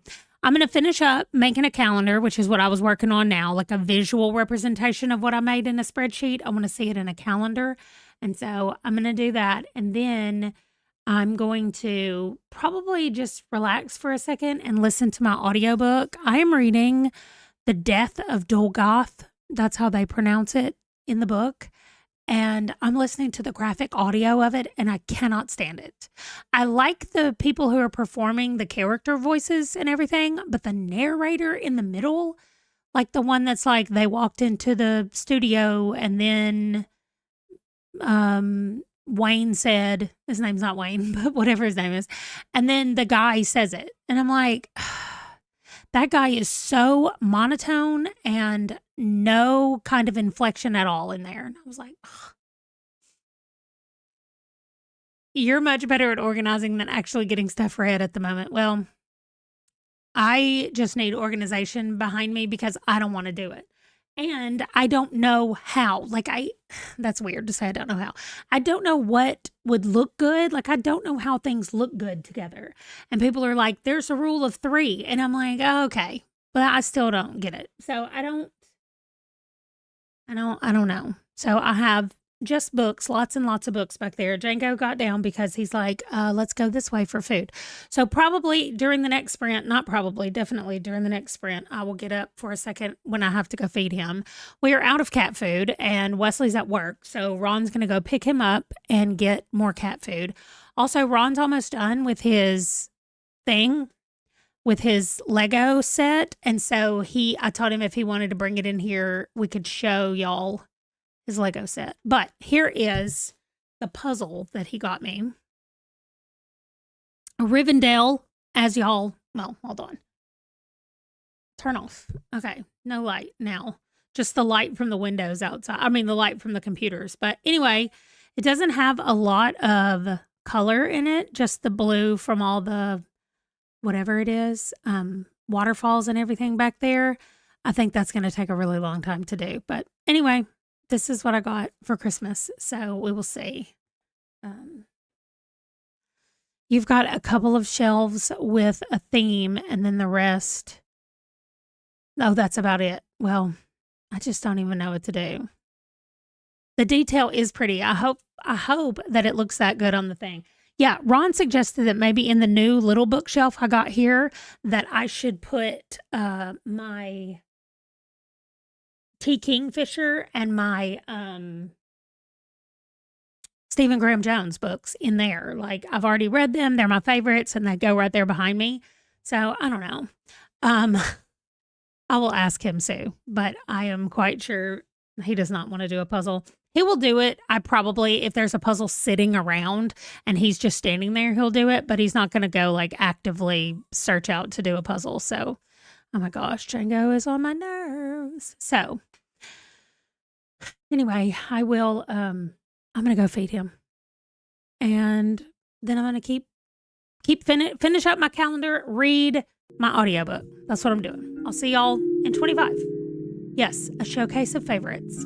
Speaker 1: I'm going to finish up making a calendar, which is what I was working on now, like a visual representation of what I made in a spreadsheet. I want to see it in a calendar. And so I'm going to do that. And then I'm going to probably just relax for a second and listen to my audiobook. I am reading The Death of Dolgoth. That's how they pronounce it in the book. And I'm listening to the graphic audio of it, and I cannot stand it. I like the people who are performing the character voices and everything, but the narrator in the middle, like the one that's like they walked into the studio and then Wayne said, his name's not Wayne, but whatever his name is, and then the guy says it. And I'm like, that guy is so monotone and no kind of inflection at all in there. And I was like, you're much better at organizing than actually getting stuff read at the moment. Well, I just need organization behind me because I don't want to do it. And I don't know how. That's weird to say I don't know how. I don't know what would look good. Like, I don't know how things look good together. And people are like, there's a rule of 3. And I'm like, oh, okay. But I still don't get it. So I don't know. So I have just books, lots and lots of books back there. Django got down because he's like, let's go this way for food. So probably during the next sprint, definitely during the next sprint, I will get up for a second when I have to go feed him. We are out of cat food and Wesley's at work. So Ron's going to go pick him up and get more cat food. Also, Ron's almost done with his thing, with his Lego set. And so I told him if he wanted to bring it in here, we could show y'all his Lego set. But here is the puzzle that he got me. Rivendell, as y'all, well, hold on. Turn off. Okay, no light now. Just the light from the windows outside. I mean, the light from the computers. But anyway, it doesn't have a lot of color in it, just the blue from all the, whatever it is, waterfalls and everything back there. I think that's going to take a really long time to do. But anyway, this is what I got for Christmas, so we will see. You've got a couple of shelves with a theme, and then the rest. Oh, that's about it. Well, I just don't even know what to do. The detail is pretty. I hope that it looks that good on the thing. Yeah, Ron suggested that maybe in the new little bookshelf I got here that I should put my T. Kingfisher and my Stephen Graham Jones books in there. Like, I've already read them. They're my favorites, and they go right there behind me. So, I don't know. I will ask him, Sue, but I am quite sure he does not want to do a puzzle. He will do it. If there's a puzzle sitting around and he's just standing there, he'll do it, but he's not going to go like actively search out to do a puzzle. So, oh my gosh, Django is on my nerves. So anyway, I'm going to go feed him. And then I'm going to finish up my calendar, read my audiobook. That's what I'm doing. I'll see y'all in 25. Yes, a showcase of favorites.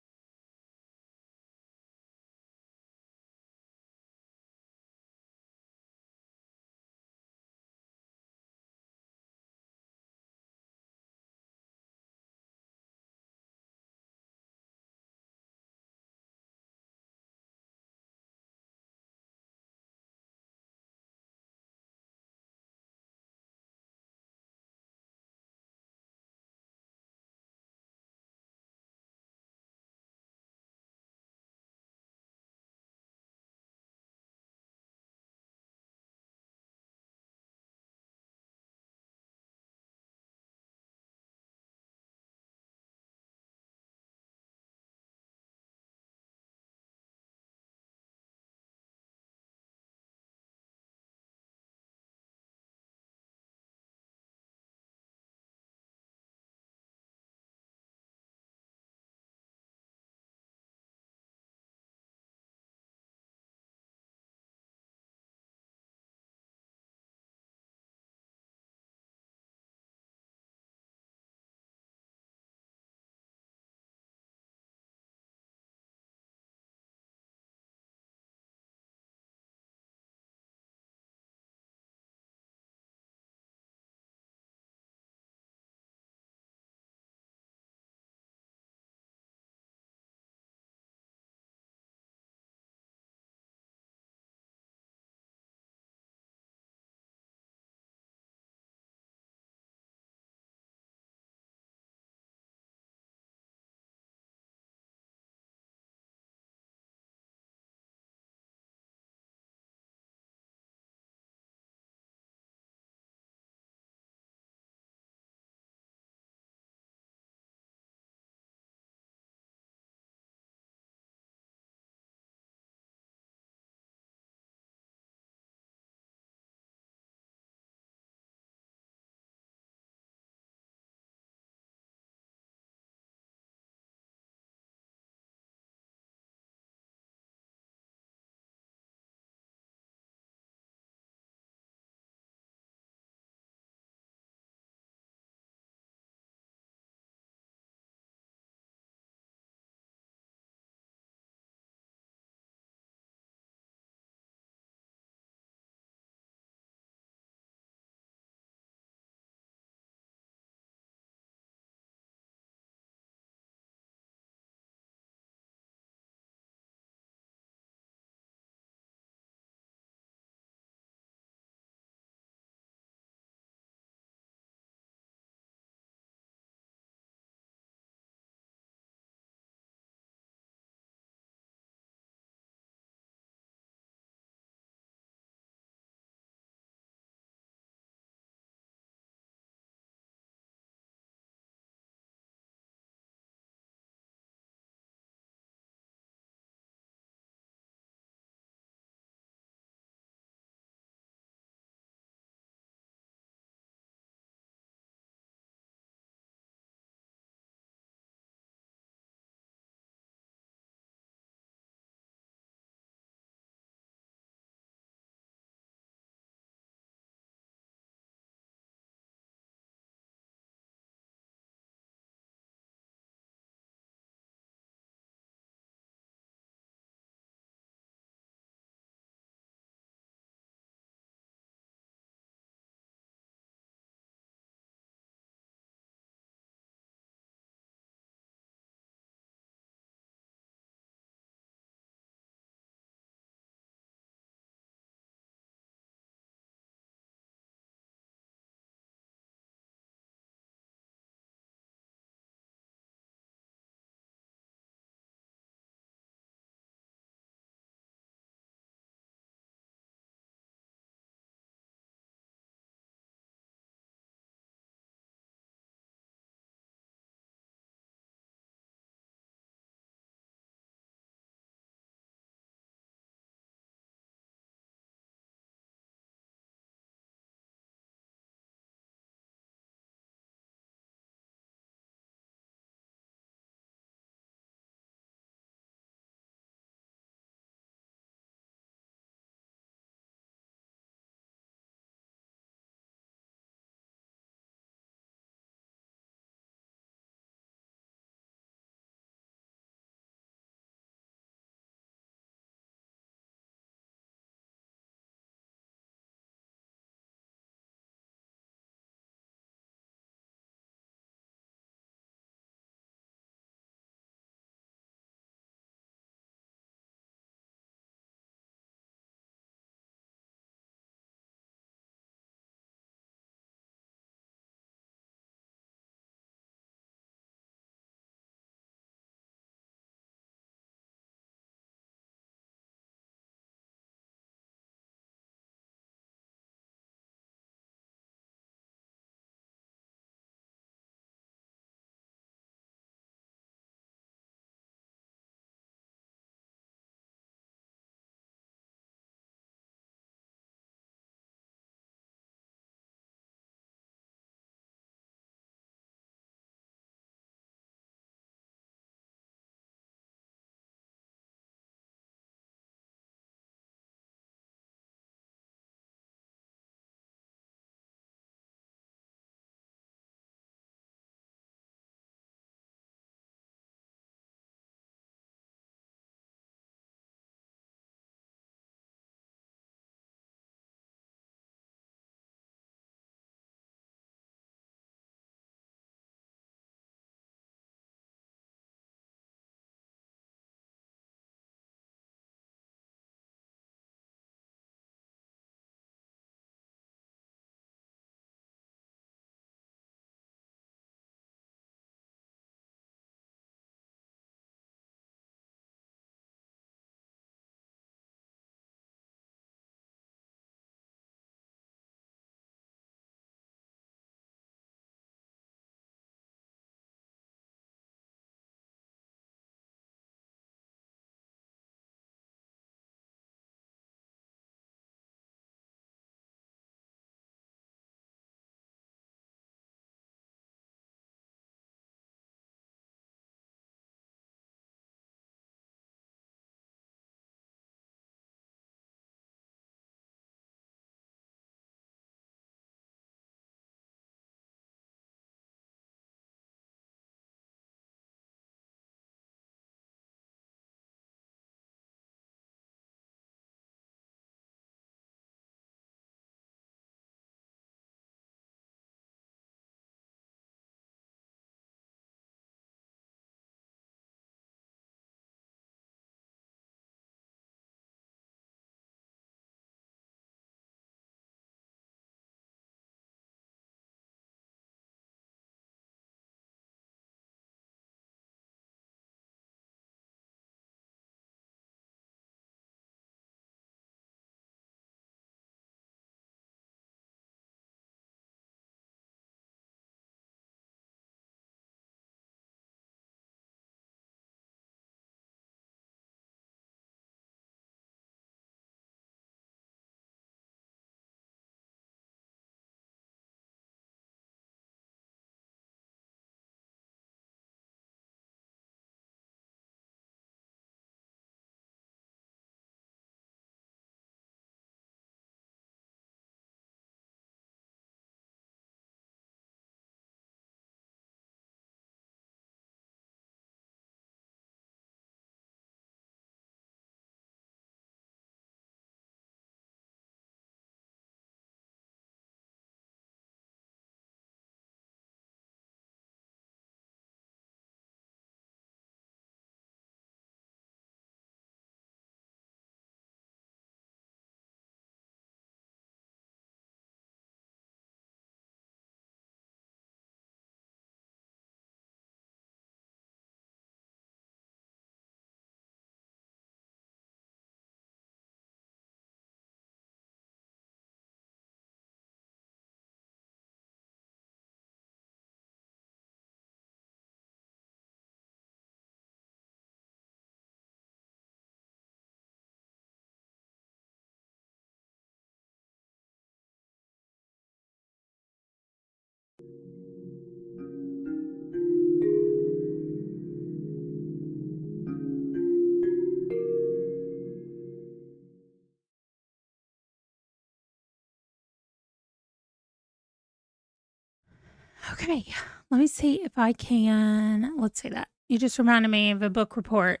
Speaker 1: Okay, let me see if I can. Let's see that. You just reminded me of a book report.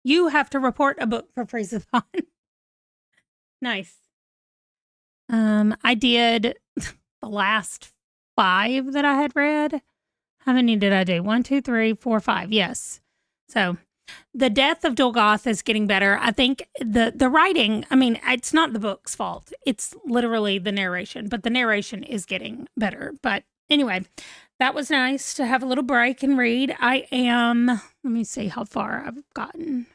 Speaker 1: You have to report a book for Freezathon. Nice. I did the last 5 that I had read. How many did I do? 1, 2, 3, 4, 5. Yes. So the Death of Dolgoth is getting better. I think the writing, I mean, it's not the book's fault. It's literally the narration, but the narration is getting better. But anyway, that was nice to have a little break and read. Let me see how far I've gotten.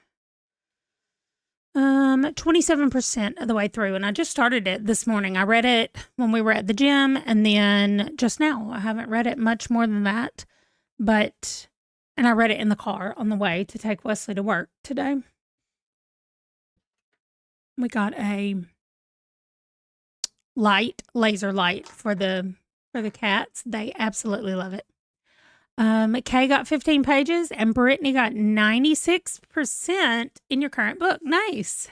Speaker 1: 27% of the way through, and I just started it this morning. I read it when we were at the gym, and then just now. I haven't read it much more than that, and I read it in the car on the way to take Wesley to work today. We got a laser light for the cats. They absolutely love it. Kay got 15 pages and Brittany got 96% in your current book. Nice.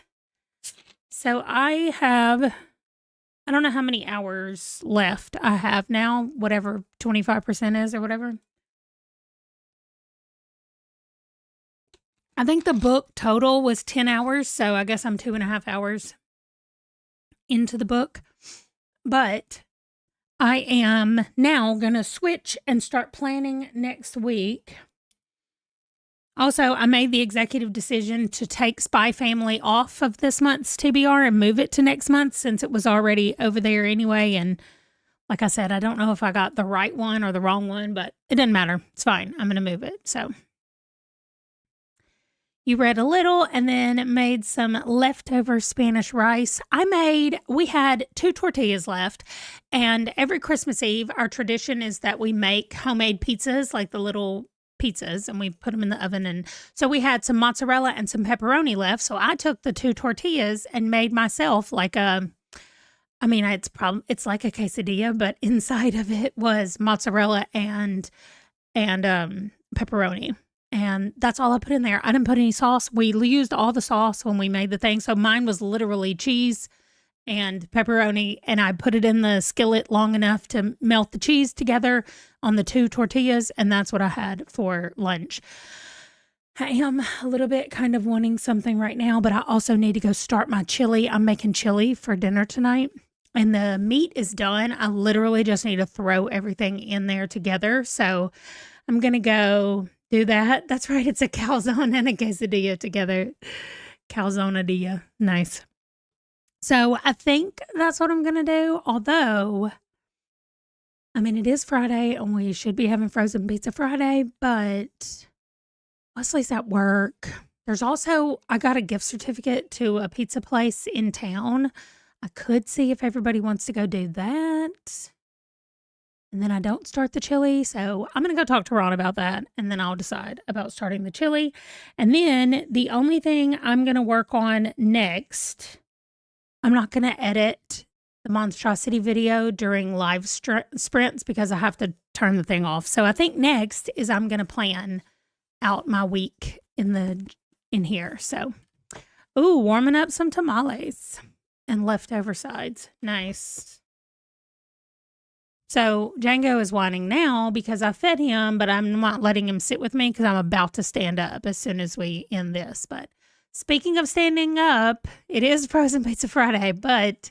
Speaker 1: So I don't know how many hours left I have now, whatever 25% is or whatever. I think the book total was 10 hours, so I guess I'm 2.5 hours into the book. But I am now going to switch and start planning next week. Also, I made the executive decision to take Spy Family off of this month's TBR and move it to next month since it was already over there anyway. And like I said, I don't know if I got the right one or the wrong one, but it doesn't matter. It's fine. I'm going to move it. So you read a little and then made some leftover Spanish rice. We had 2 tortillas left, and every Christmas Eve, our tradition is that we make homemade pizzas, like the little pizzas, and we put them in the oven. And so we had some mozzarella and some pepperoni left. So I took the 2 tortillas and made myself it's like a quesadilla, but inside of it was mozzarella and pepperoni. And that's all I put in there. I didn't put any sauce. We used all the sauce when we made the thing. So mine was literally cheese and pepperoni. And I put it in the skillet long enough to melt the cheese together on the 2 tortillas. And that's what I had for lunch. I am a little bit kind of wanting something right now, but I also need to go start my chili. I'm making chili for dinner tonight. And the meat is done. I literally just need to throw everything in there together. So I'm going to go do that. That's right. It's a calzone and a quesadilla together. Calzonadilla. Nice. So I think that's what I'm going to do. Although, it is Friday and we should be having frozen pizza Friday, but Wesley's at work. I got a gift certificate to a pizza place in town. I could see if everybody wants to go do that. And then I don't start the chili. So I'm going to go talk to Ron about that. And then I'll decide about starting the chili. And then the only thing I'm going to work on next, I'm not going to edit the monstrosity video during live sprints because I have to turn the thing off. So I think next is I'm going to plan out my week in here. So, warming up some tamales and leftover sides. Nice. So Django is whining now because I fed him, but I'm not letting him sit with me because I'm about to stand up as soon as we end this. But speaking of standing up, it is Frozen Pizza Friday, but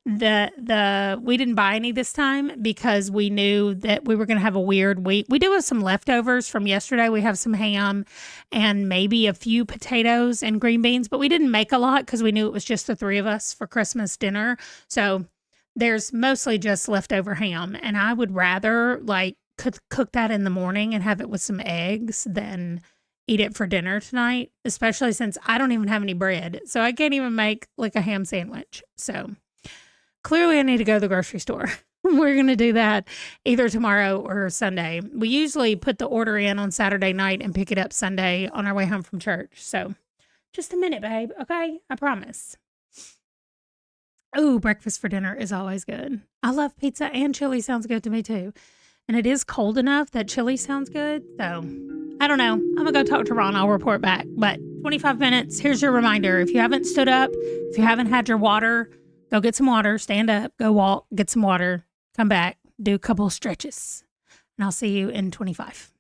Speaker 1: we didn't buy any this time because we knew that we were going to have a weird week. We do have some leftovers from yesterday. We have some ham and maybe a few potatoes and green beans, but we didn't make a lot because we knew it was just the 3 of us for Christmas dinner. So there's mostly just leftover ham, and I would rather cook that in the morning and have it with some eggs than eat it for dinner tonight, especially since I don't even have any bread. So I can't even make a ham sandwich. So clearly I need to go to the grocery store. We're going to do that either tomorrow or Sunday. We usually put the order in on Saturday night and pick it up Sunday on our way home from church. So just a minute, babe. Okay? I promise. Oh, breakfast for dinner is always good. I love pizza, and chili sounds good to me too. And it is cold enough that chili sounds good. So I don't know. I'm going to go talk to Ron. I'll report back. But 25 minutes. Here's your reminder. If you haven't stood up, if you haven't had your water, go get some water, stand up, go walk, get some water, come back, do a couple of stretches. and I'll see you in 25.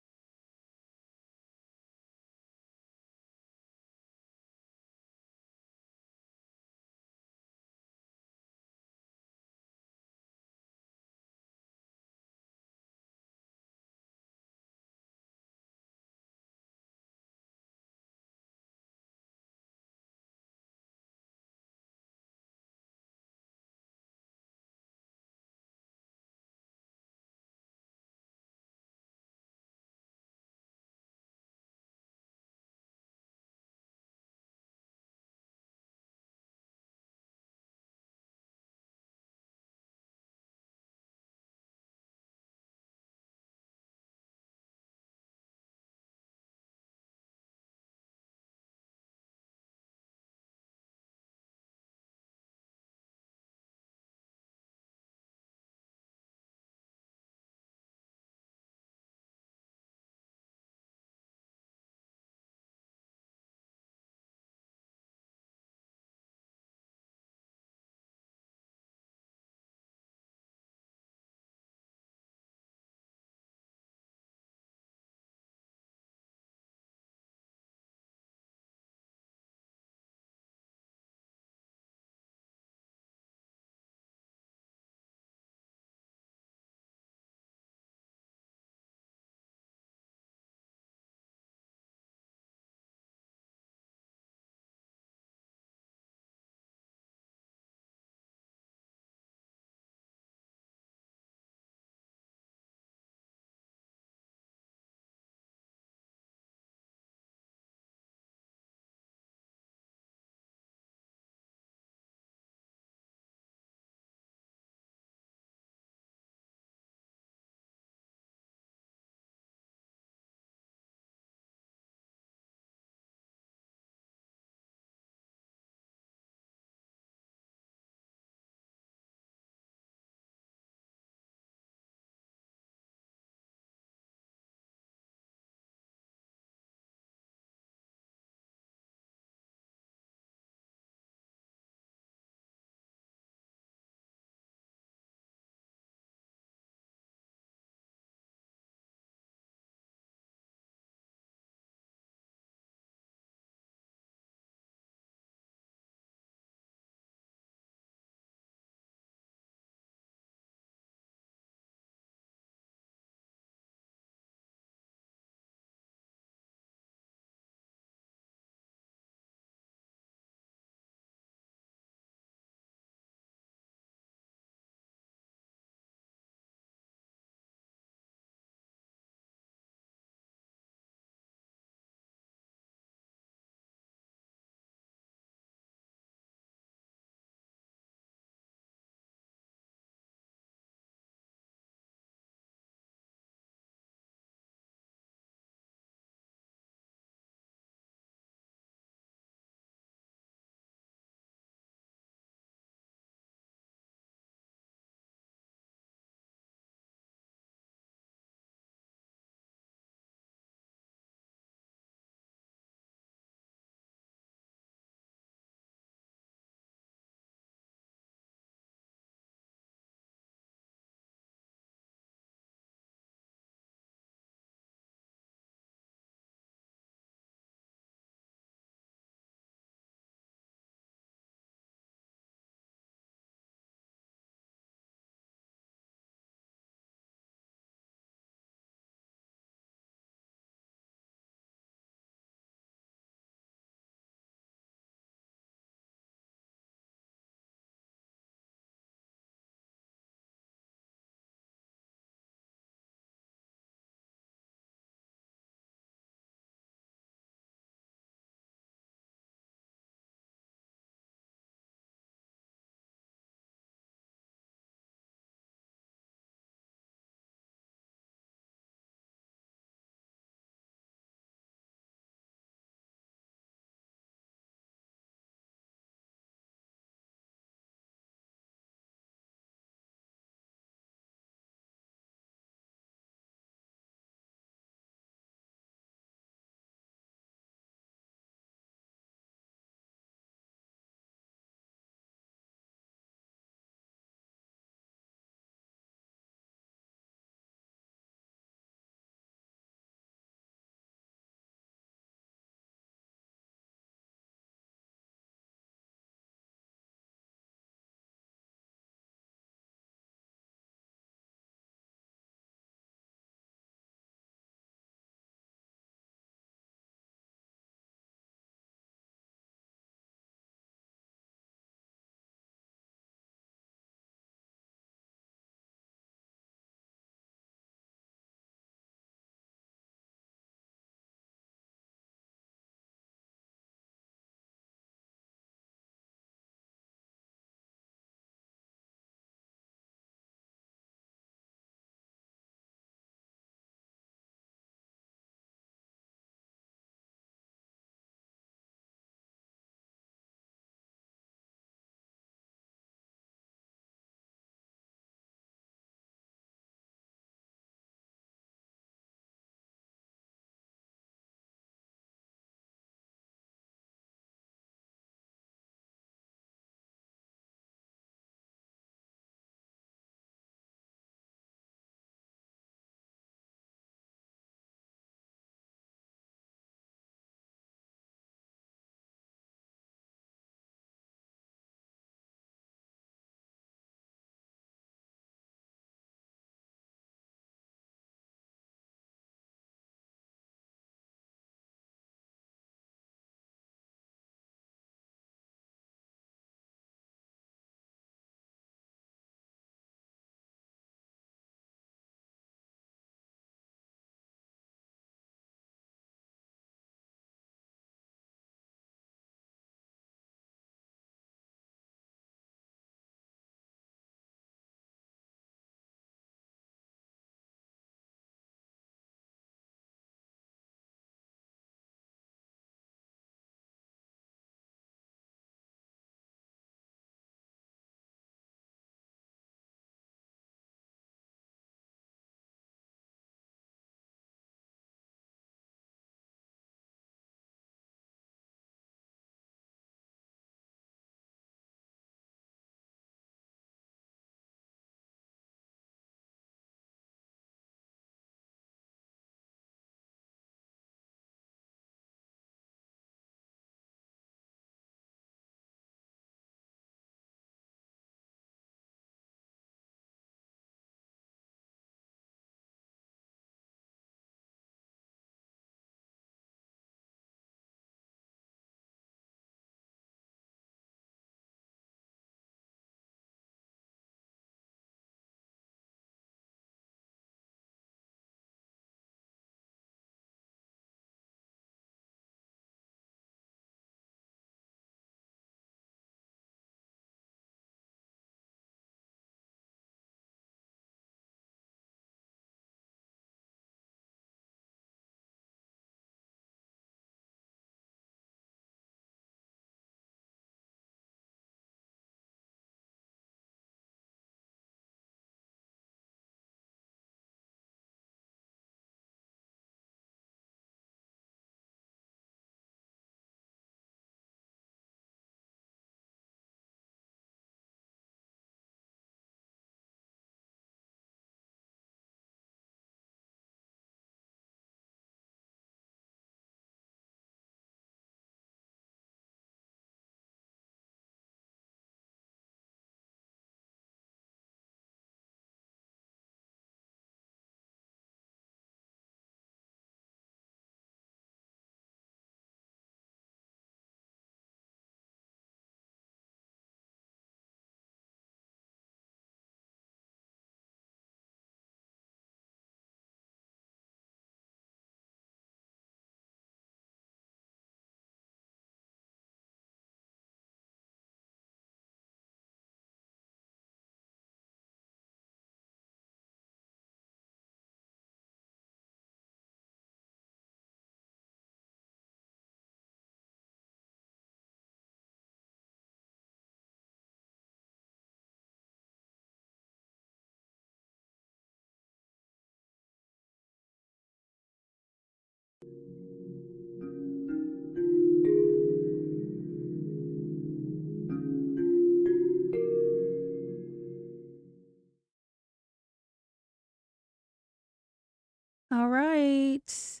Speaker 1: All right.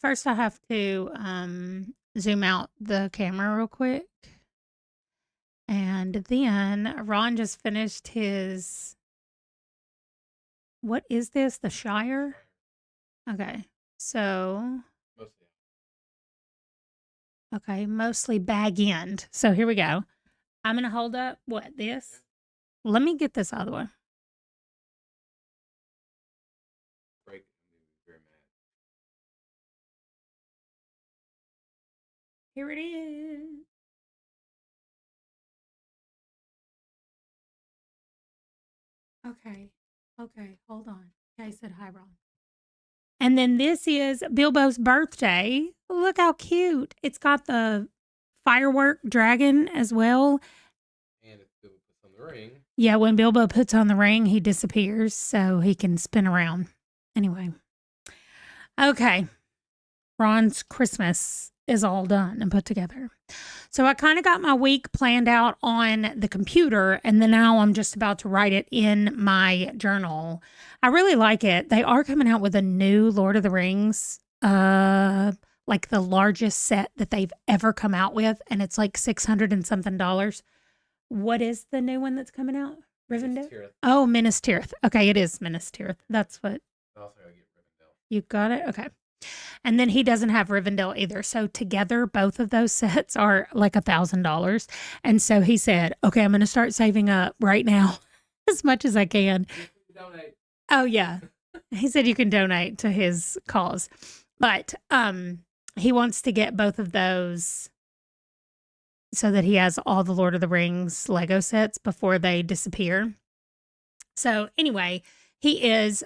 Speaker 1: First I have to zoom out the camera real quick. And then Ron just finished his, what is this? The Shire? Okay. So, okay, mostly bag end. So here we go. I'm going to hold up this? Let me get this out of the way. Here it is. Okay. Okay. Hold on. Okay, I said hi, Ron. And then this is Bilbo's birthday. Look how cute. It's got the firework dragon as well.
Speaker 2: And if Bilbo puts on the ring.
Speaker 1: Yeah, when Bilbo puts on the ring, he disappears so he can spin around. Anyway. Okay. Ron's Christmas is all done and put together. So I kind of got my week planned out on the computer, and then now I'm just about to write it in my journal. I really like it. They are coming out with a new Lord of the Rings, like the largest set that they've ever come out with, and it's like $600 and something. What is the new one that's coming out? Rivendell? Oh, Minas Tirith. Okay, it is Minas Tirith. That's what.
Speaker 2: Also, I get Rivendell.
Speaker 1: You got it? Okay. And then he doesn't have Rivendell either. So together, both of those sets are like $1,000. And so he said, okay, I'm going to start saving up right now as much as I can.
Speaker 2: Donate.
Speaker 1: Oh, yeah. He said you can donate to his cause. But he wants to get both of those so that he has all the Lord of the Rings Lego sets before they disappear. So anyway, he is...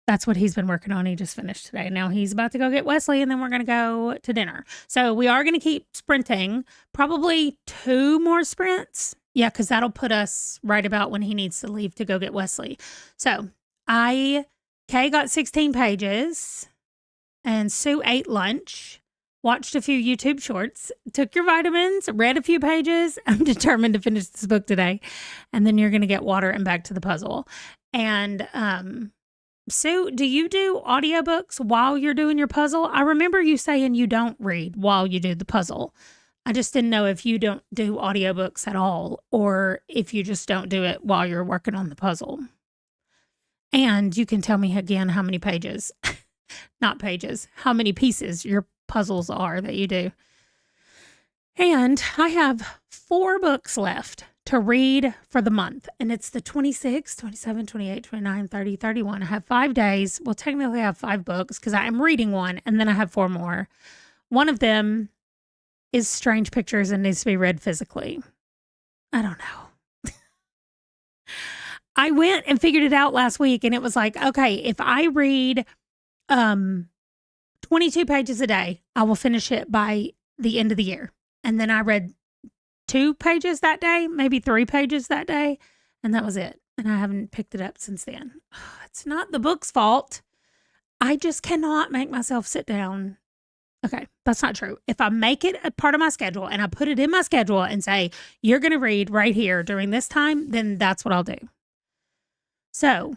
Speaker 1: that's what he's been working on. He just finished today. Now he's about to go get Wesley, and then we're going to go to dinner. So we are going to keep sprinting, probably 2 more sprints. Yeah, because that'll put us right about when he needs to leave to go get Wesley. So Kay got 16 pages, and Sue ate lunch, watched a few YouTube shorts, took your vitamins, read a few pages. I'm determined to finish this book today. And then you're going to get water and back to the puzzle. And, Sue, do you do audiobooks while you're doing your puzzle? I remember you saying you don't read while you do the puzzle. I just didn't know if you don't do audiobooks at all or if you just don't do it while you're working on the puzzle. And you can tell me again how many pages, not pages, how many pieces your puzzles are that you do. And I have 4 books left to read for the month. And it's the 26, 27, 28, 29, 30, 31. I have 5 days. Well, technically I have 5 books because I am reading one and then I have 4 more. One of them is Strange Pictures and needs to be read physically. I don't know. I went and figured it out last week and it was like, okay, if I read 22 pages a day, I will finish it by the end of the year. And then I read 2 pages that day, maybe 3 pages that day, and that was it. And I haven't picked it up since then. It's not the book's fault. I just cannot make myself sit down. Okay, that's not true. If I make it a part of my schedule and I put it in my schedule and say, you're going to read right here during this time, then that's what I'll do. So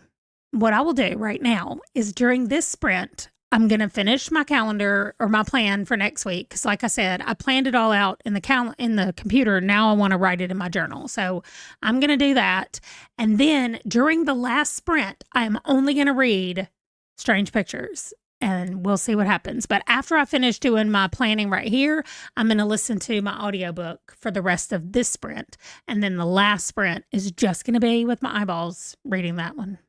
Speaker 1: what I will do right now is during this sprint, I'm going to finish my calendar or my plan for next week. Because like I said, I planned it all out in the computer. Now I want to write it in my journal. So I'm going to do that. And then during the last sprint, I'm only going to read Strange Pictures and we'll see what happens. But after I finish doing my planning right here, I'm going to listen to my audiobook for the rest of this sprint. And then the last sprint is just going to be with my eyeballs reading that one.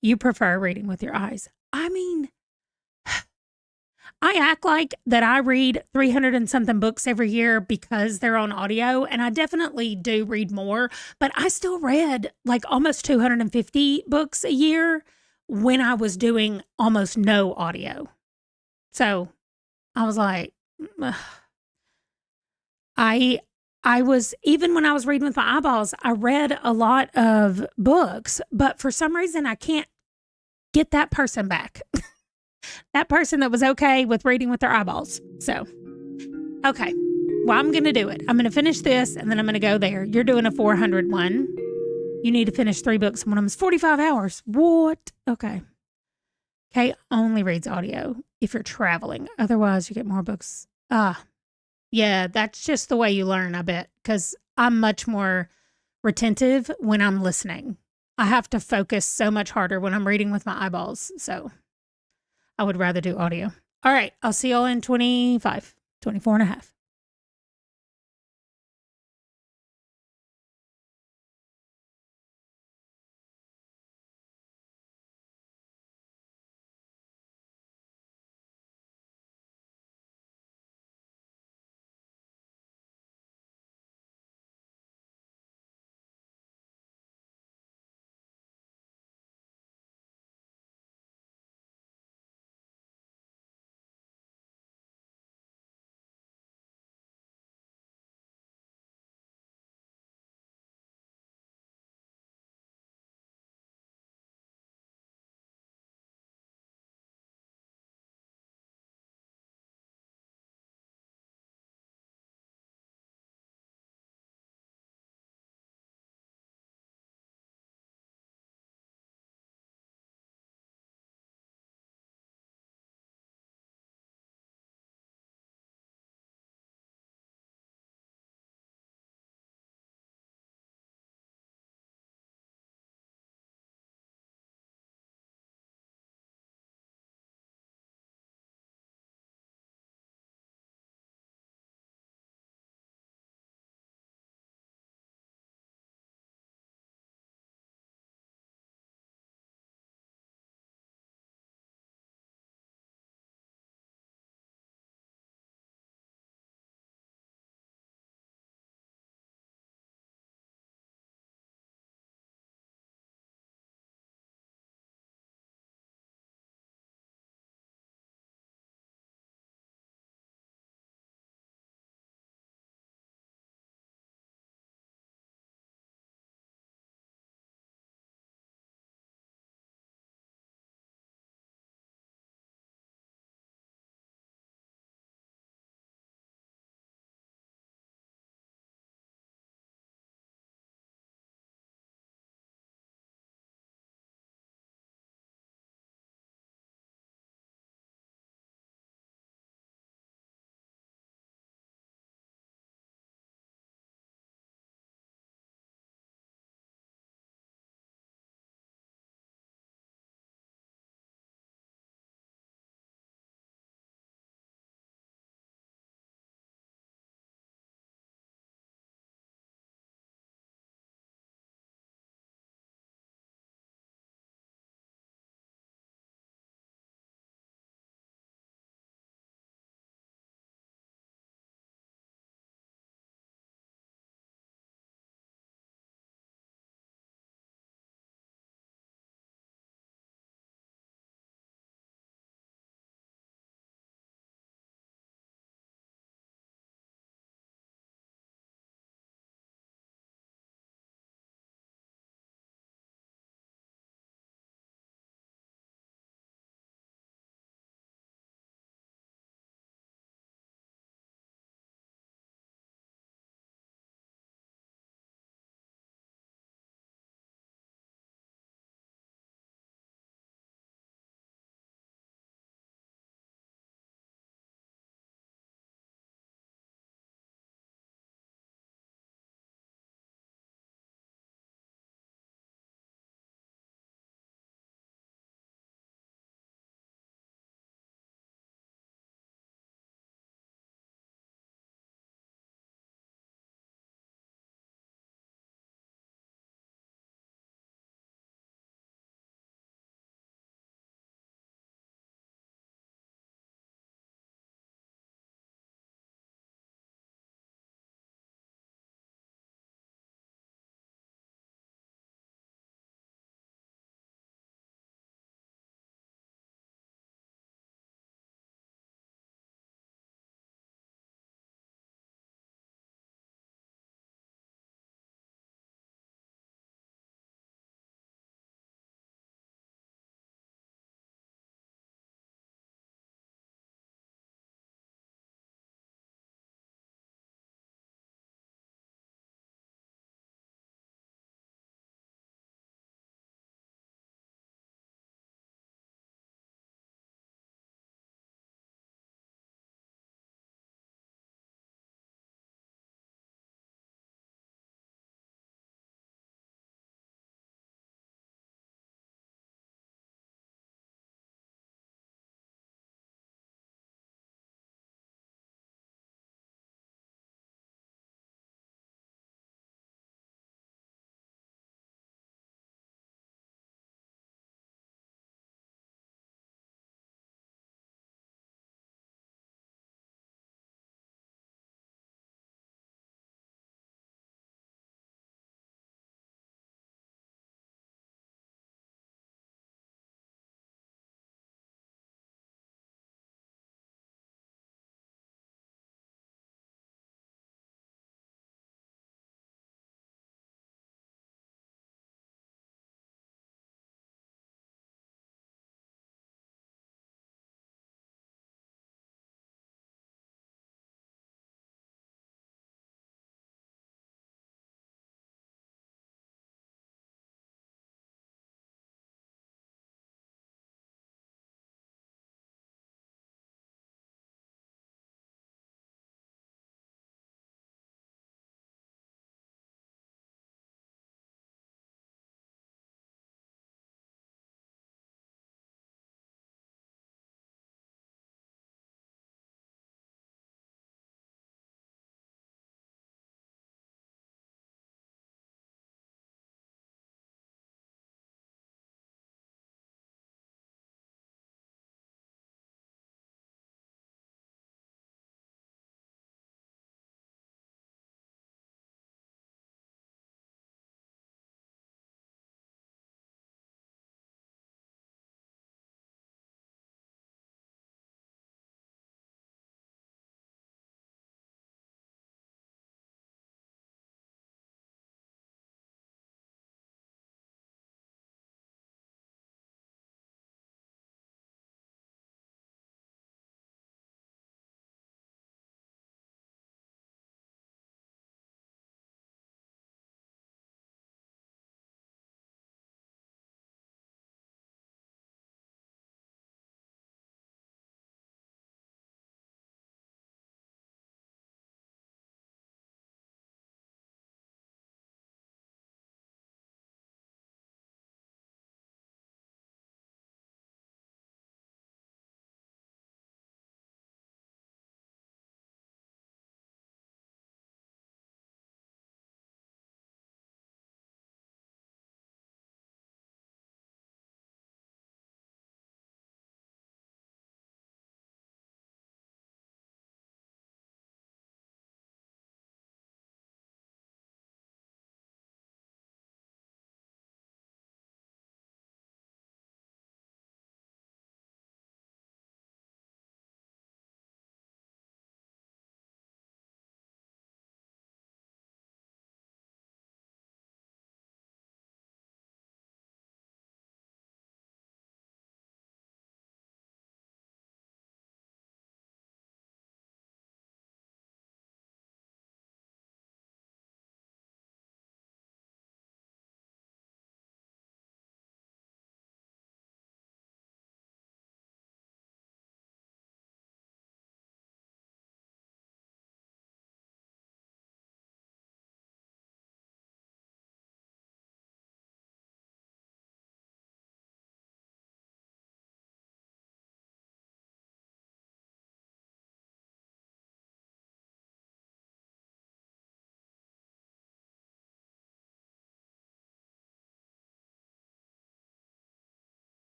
Speaker 1: You prefer reading with your eyes. I mean, I act like that I read 300 and something books every year because they're on audio, and I definitely do read more, but I still read like almost 250 books a year when I was doing almost no audio. So I was like, ugh. I was, even when I was reading with my eyeballs, I read a lot of books, but for some reason I can't get that person back. That person that was okay with reading with their eyeballs. So, okay. Well, I'm going to do it. I'm going to finish this and then I'm going to go there. You're doing a 400 one. You need to finish 3 books. One of them is 45 hours. What? Okay. Kay only reads audio if you're traveling. Otherwise, you get more books. Yeah, that's just the way you learn, I bet, because I'm much more retentive when I'm listening. I have to focus so much harder when I'm reading with my eyeballs. So I would rather do audio. All right. I'll see y'all in 25, 24 and a half.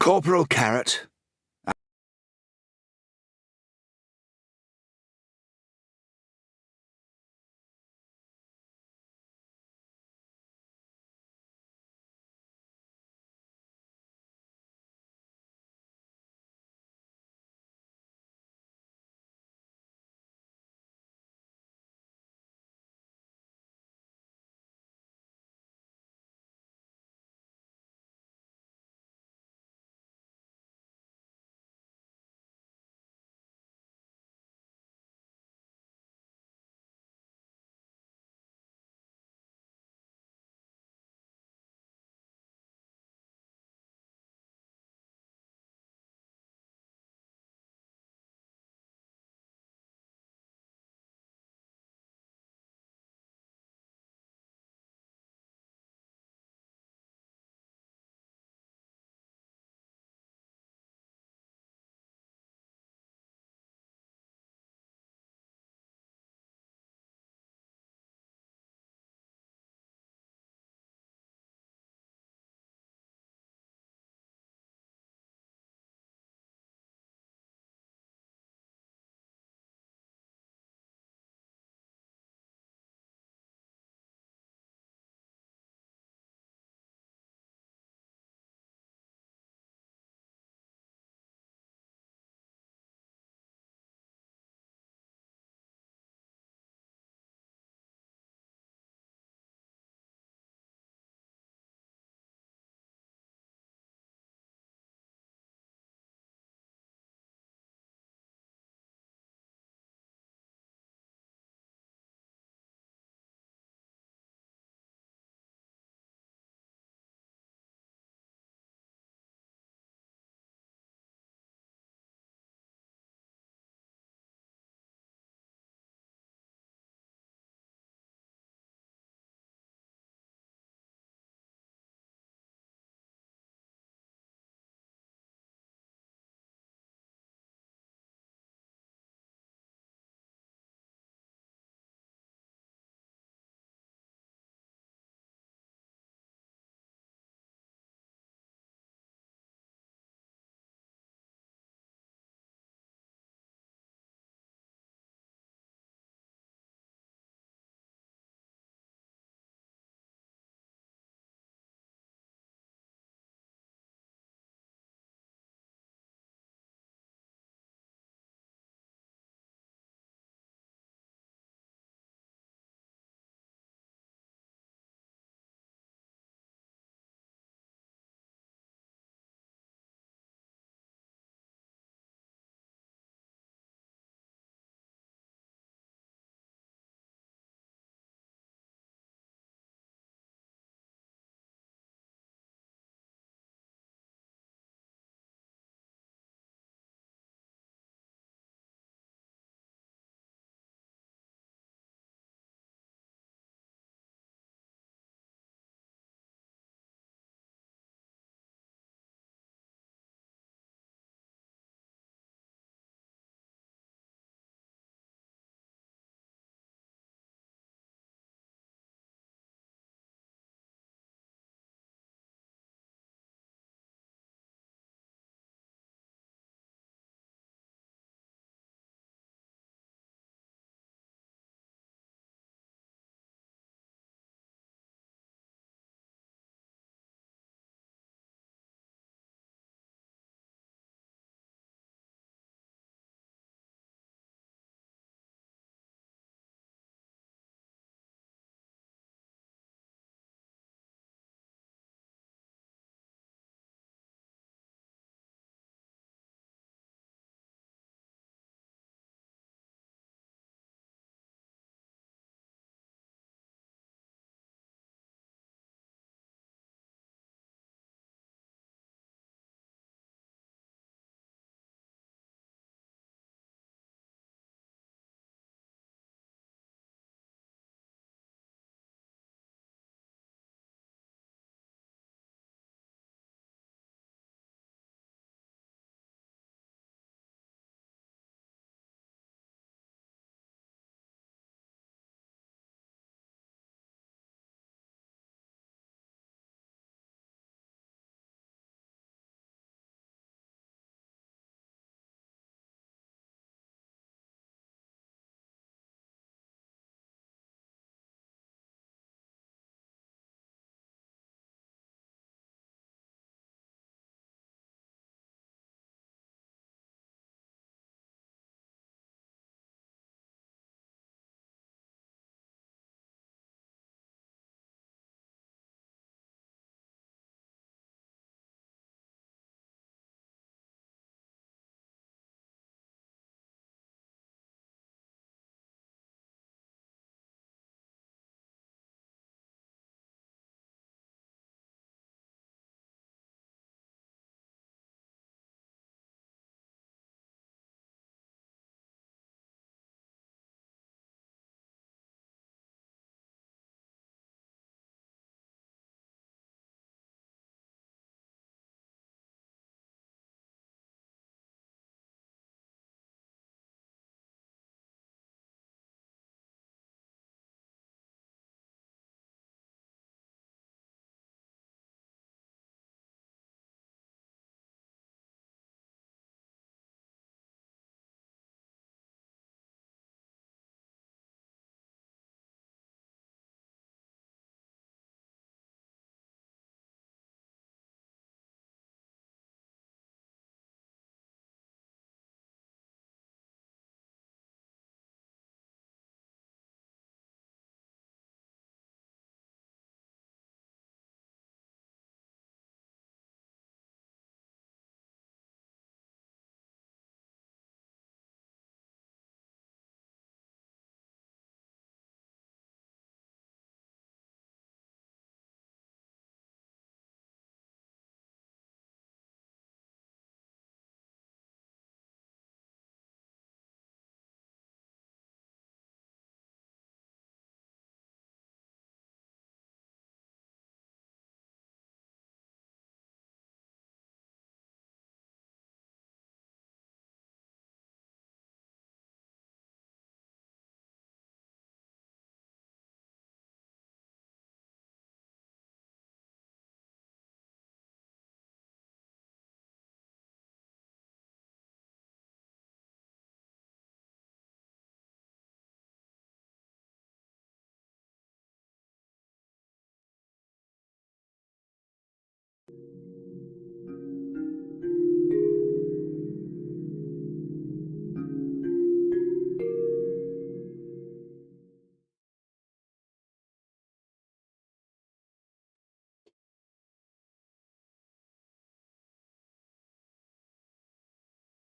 Speaker 3: Corporal Carrot,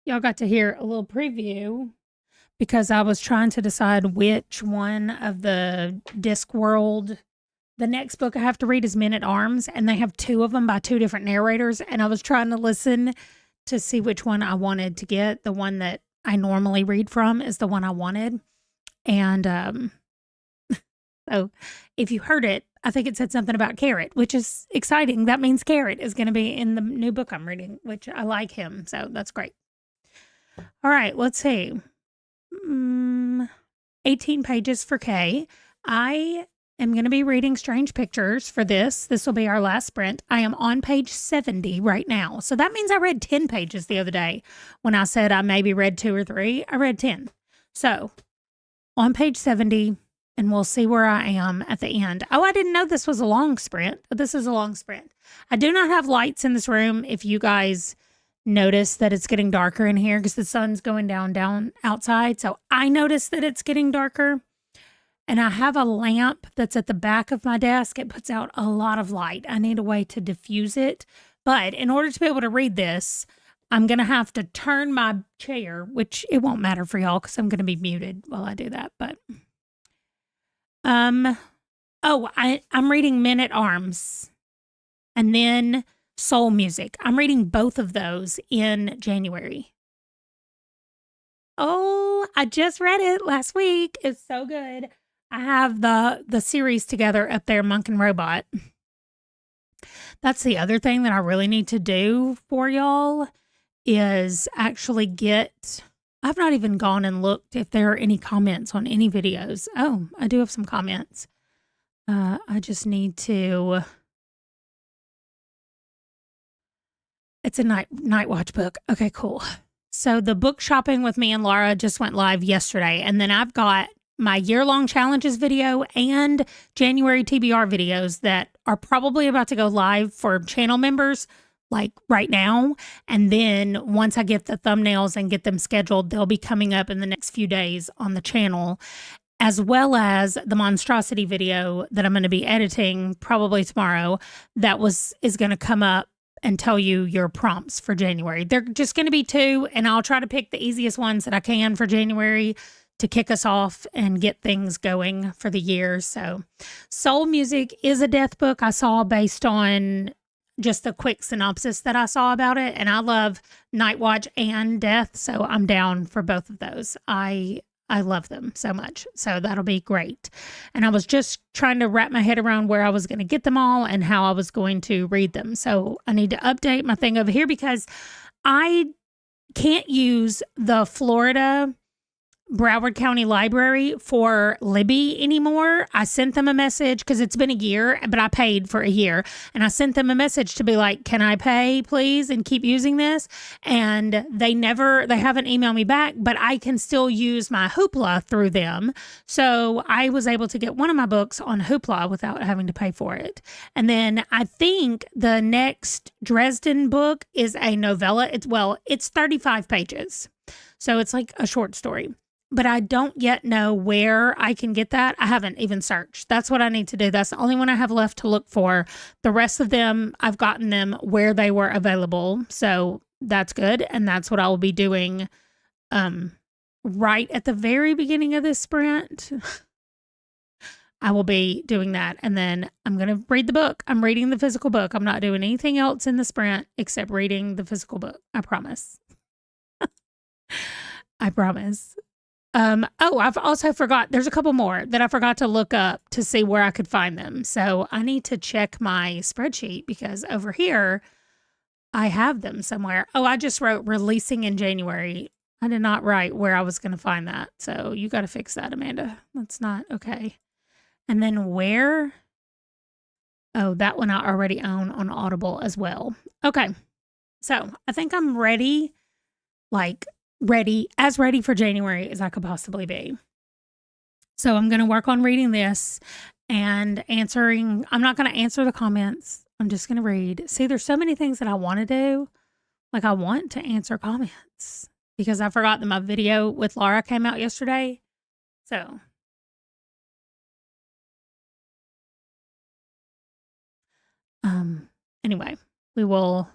Speaker 1: y'all got to hear a little preview because I was trying to decide which one of the Discworld. The next book I have to read is Men at Arms, and they have two of them by two different narrators. And I was trying to listen to see which one I wanted to get. The one that I normally read from is the one I wanted. And so if you heard it, I think it said something about Carrot, which is exciting. That means Carrot is going to be in the new book I'm reading, which I like him. So that's great. All right, let's see. 18 pages for Kay. I am going to be reading Strange Pictures for this. This will be our last sprint. I am on page 70 right now. So that means I read 10 pages the other day. When I said I maybe read 2 or 3, I read 10. So on page 70, and we'll see where I am at the end. Oh, I didn't know this was a long sprint. This is a long sprint. I do not have lights in this room. If you guys notice that it's getting darker in here because the sun's going down outside. So I notice that it's getting darker. And I have a lamp that's at the back of my desk. It puts out a lot of light. I need a way to diffuse it. But in order to be able to read this, I'm going to have to turn my chair, which it won't matter for y'all because I'm going to be muted while I do that. But, I'm reading Men at Arms and then Soul Music. I'm reading both of those in January. Oh, I just read it last week. It's so good. I have the series together up there, Monk and Robot. That's the other thing that I really need to do for y'all is actually get... I've not even gone and looked if there are any comments on any videos. Oh, I do have some comments. I just need to... It's a night watch book. Okay, cool. So the book shopping with me and Laura just went live yesterday. And then I've got my year-long challenges video and January TBR videos that are probably about to go live for channel members like right now. And then once I get the thumbnails and get them scheduled, they'll be coming up in the next few days on the channel, as well as the monstrosity video that I'm going to be editing probably tomorrow that is going to come up and tell you your prompts for January. They're just going to be 2, and I'll try to pick the easiest ones that I can for January to kick us off and get things going for the year. So Soul Music is a death book I saw based on just the quick synopsis that I saw about it. And I love Night Watch and Death, so I'm down for both of those. I love them so much. So that'll be great. And I was just trying to wrap my head around where I was going to get them all and how I was going to read them. So I need to update my thing over here because I can't use the Florida Broward County Library for Libby anymore. I sent them a message because it's been a year, but I paid for a year. And I sent them a message to be like, can I pay, please, and keep using this? And they haven't emailed me back, but I can still use my Hoopla through them. So I was able to get one of my books on Hoopla without having to pay for it. And then I think the next Dresden book is a novella. It's 35 pages. So it's like a short story. But I don't yet know where I can get that. I haven't even searched. That's what I need to do. That's the only one I have left to look for. The rest of them, I've gotten them where they were available. So that's good. And that's what I will be doing right at the very beginning of this sprint. I will be doing that. And then I'm going to read the book. I'm reading the physical book. I'm not doing anything else in the sprint except reading the physical book. I promise. I promise. I've also forgot, there's a couple more that I forgot to look up to see where I could find them. So I need to check my spreadsheet because over here I have them somewhere. Oh, I just wrote releasing in January. I did not write where I was going to find that. So you got to fix that, Amanda. That's not okay. And then where? Oh, that one I already own on Audible as well. Okay. So I think I'm ready, as ready for January as I could possibly be. So I'm going to work on reading this and answering. I'm not going to answer the comments. I'm just going to read. See, there's so many things that I want to do. Like I want to answer comments because I forgot that my video with Laura came out yesterday. So anyway, we will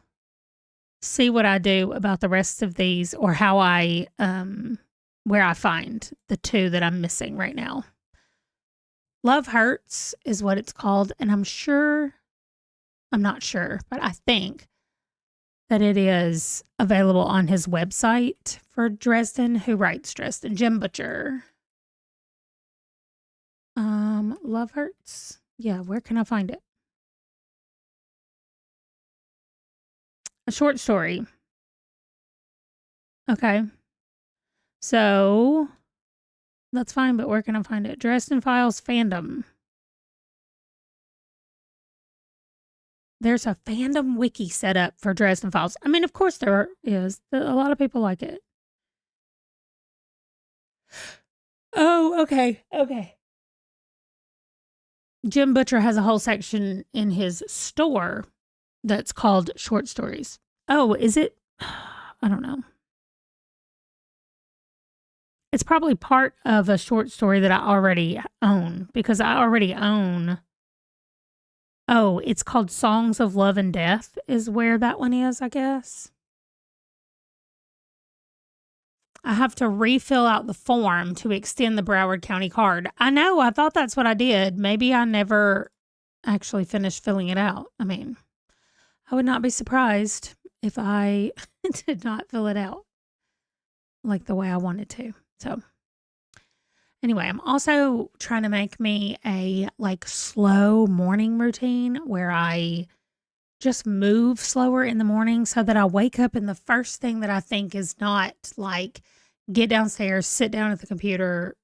Speaker 1: see what I do about the rest of these, or how I where I find the two that I'm missing right now. Love Hurts is what it's called, and I'm not sure, but I think that it is available on his website for Dresden. Who writes Dresden? Jim Butcher. Love Hurts. Yeah, where can I find it? A short story. Okay. So that's fine, but where can I find it? Dresden Files fandom. There's a fandom wiki set up for Dresden Files. I mean, of course there is. A lot of people like it. Oh, okay. Okay. Jim Butcher has a whole section in his store that's called short stories. Oh, is it? I don't know. It's probably part of a short story that I already own, because I already own. Oh, it's called Songs of Love and Death is where that one is, I guess. I have to refill out the form to extend the Broward County card. I know, I thought that's what I did. Maybe I never actually finished filling it out. I mean, I would not be surprised if I did not fill it out like the way I wanted to. So anyway, I'm also trying to make me a slow morning routine where I just move slower in the morning so that I wake up and the first thing that I think is not get downstairs, sit down at the computer,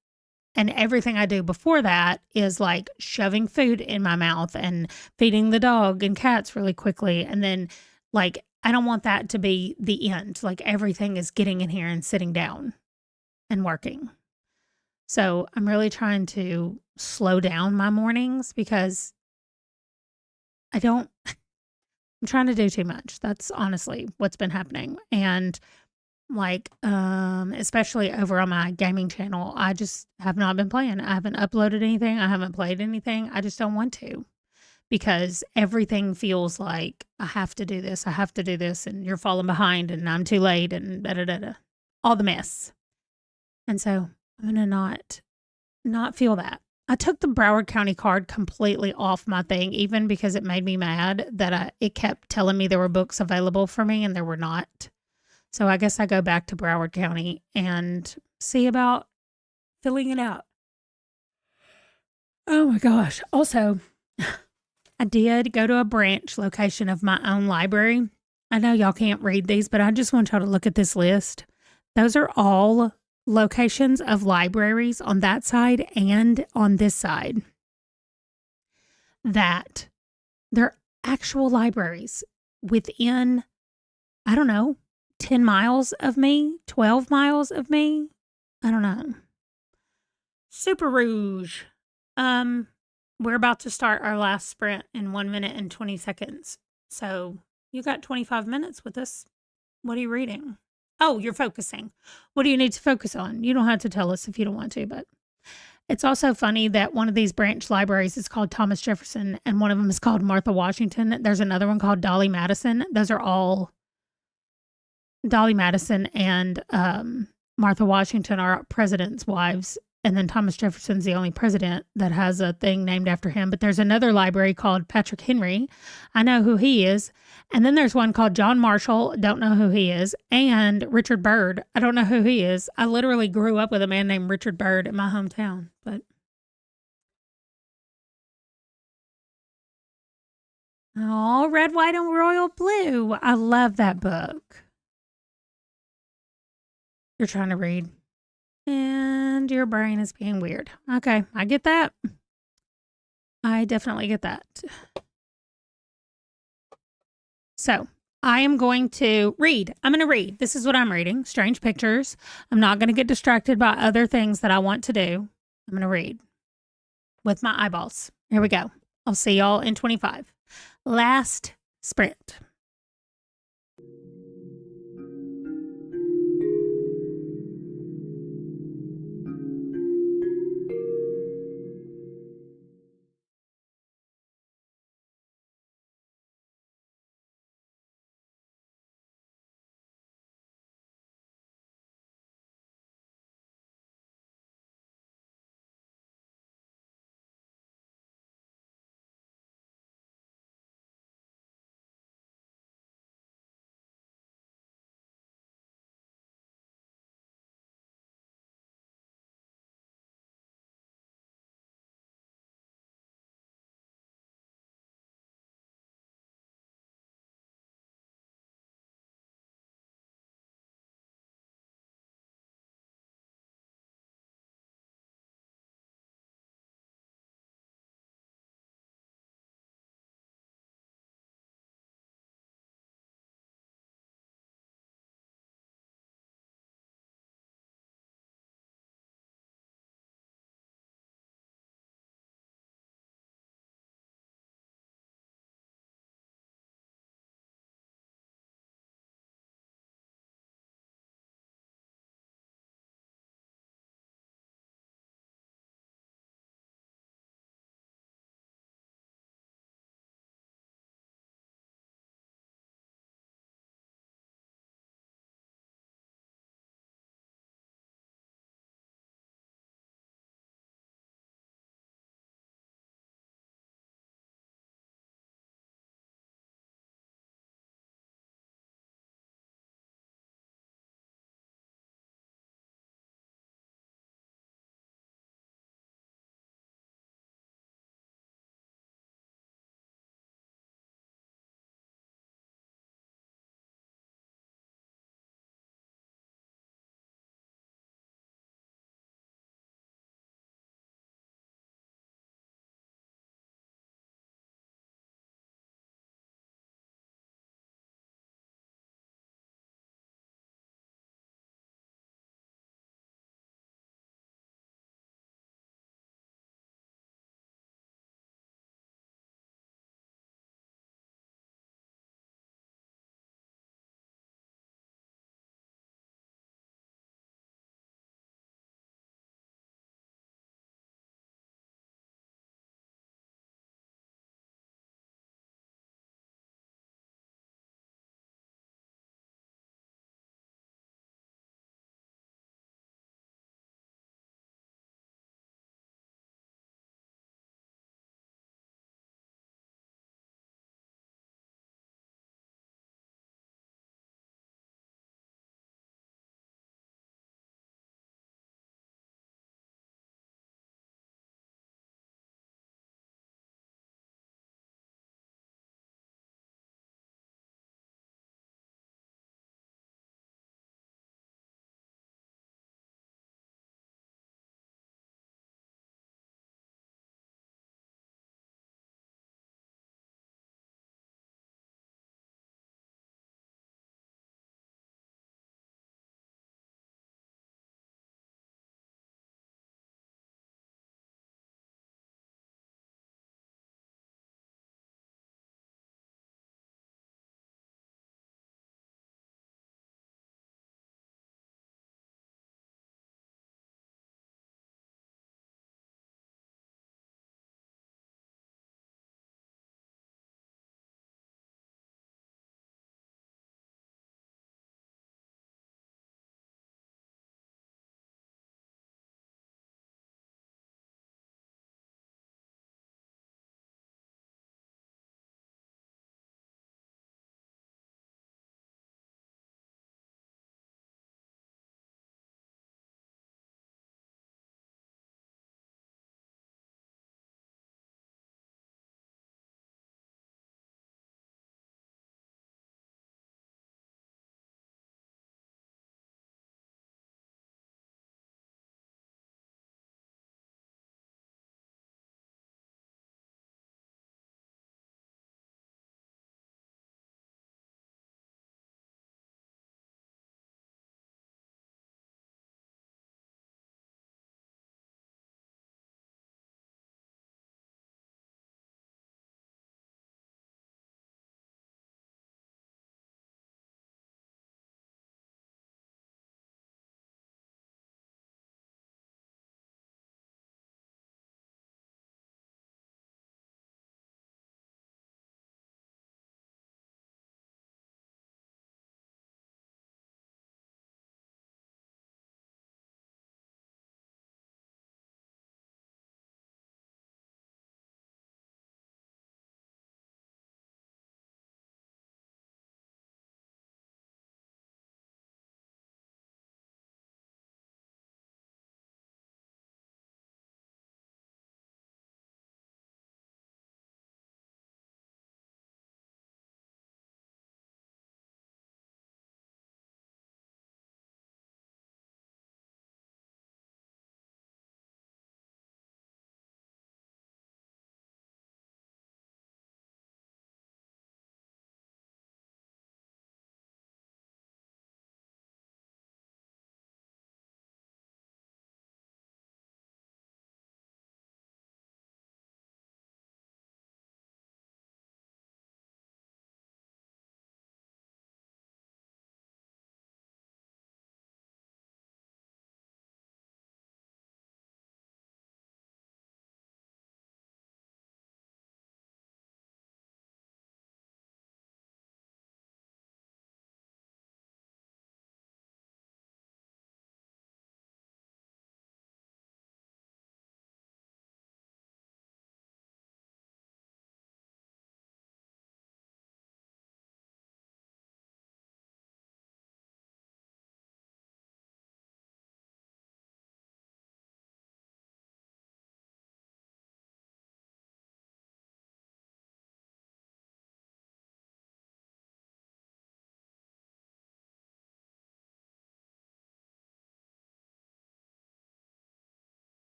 Speaker 1: and everything I do before that is shoving food in my mouth and feeding the dog and cats really quickly. And then I don't want that to be the end. Everything is getting in here and sitting down and working. So I'm really trying to slow down my mornings because I'm trying to do too much. That's honestly what's been happening. And especially over on my gaming channel, I just have not been playing. I haven't uploaded anything. I haven't played anything. I just don't want to, because everything feels like I have to do this. I have to do this, and you're falling behind, and I'm too late, and all the mess. And so I'm gonna not feel that. I took the Broward County card completely off my thing, even because it made me mad that it kept telling me there were books available for me and there were not. So I guess I go back to Broward County and see about filling it out. Oh my gosh. Also, I did go to a branch location of my own library. I know y'all can't read these, but I just want y'all to look at this list. Those are all locations of libraries on that side and on this side that they're actual libraries within, I don't know, 10 miles of me, 12 miles of me. I don't know. Super Rouge. We're about to start our last sprint in 1 minute and 20 seconds. So you got 25 minutes with us. What are you reading? Oh, you're focusing. What do you need to focus on? You don't have to tell us if you don't want to, but it's also funny that one of these branch libraries is called Thomas Jefferson and one of them is called Martha Washington. There's another one called Dolly Madison. Those are all Dolly Madison and Martha Washington are presidents' wives. And then Thomas Jefferson's the only president that has a thing named after him. But there's another library called Patrick Henry. I know who he is. And then there's one called John Marshall. Don't know who he is. And Richard Byrd. I don't know who he is. I literally grew up with a man named Richard Byrd in my hometown. But oh, Red, White, and Royal Blue. I love that book. You're trying to read. And your brain is being weird. Okay, I get that. I definitely get that. So I am going to read. I'm going to read. This is what I'm reading. Strange Pictures. I'm not going to get distracted by other things that I want to do. I'm going to read with my eyeballs. Here we go. I'll see y'all in 25. Last sprint.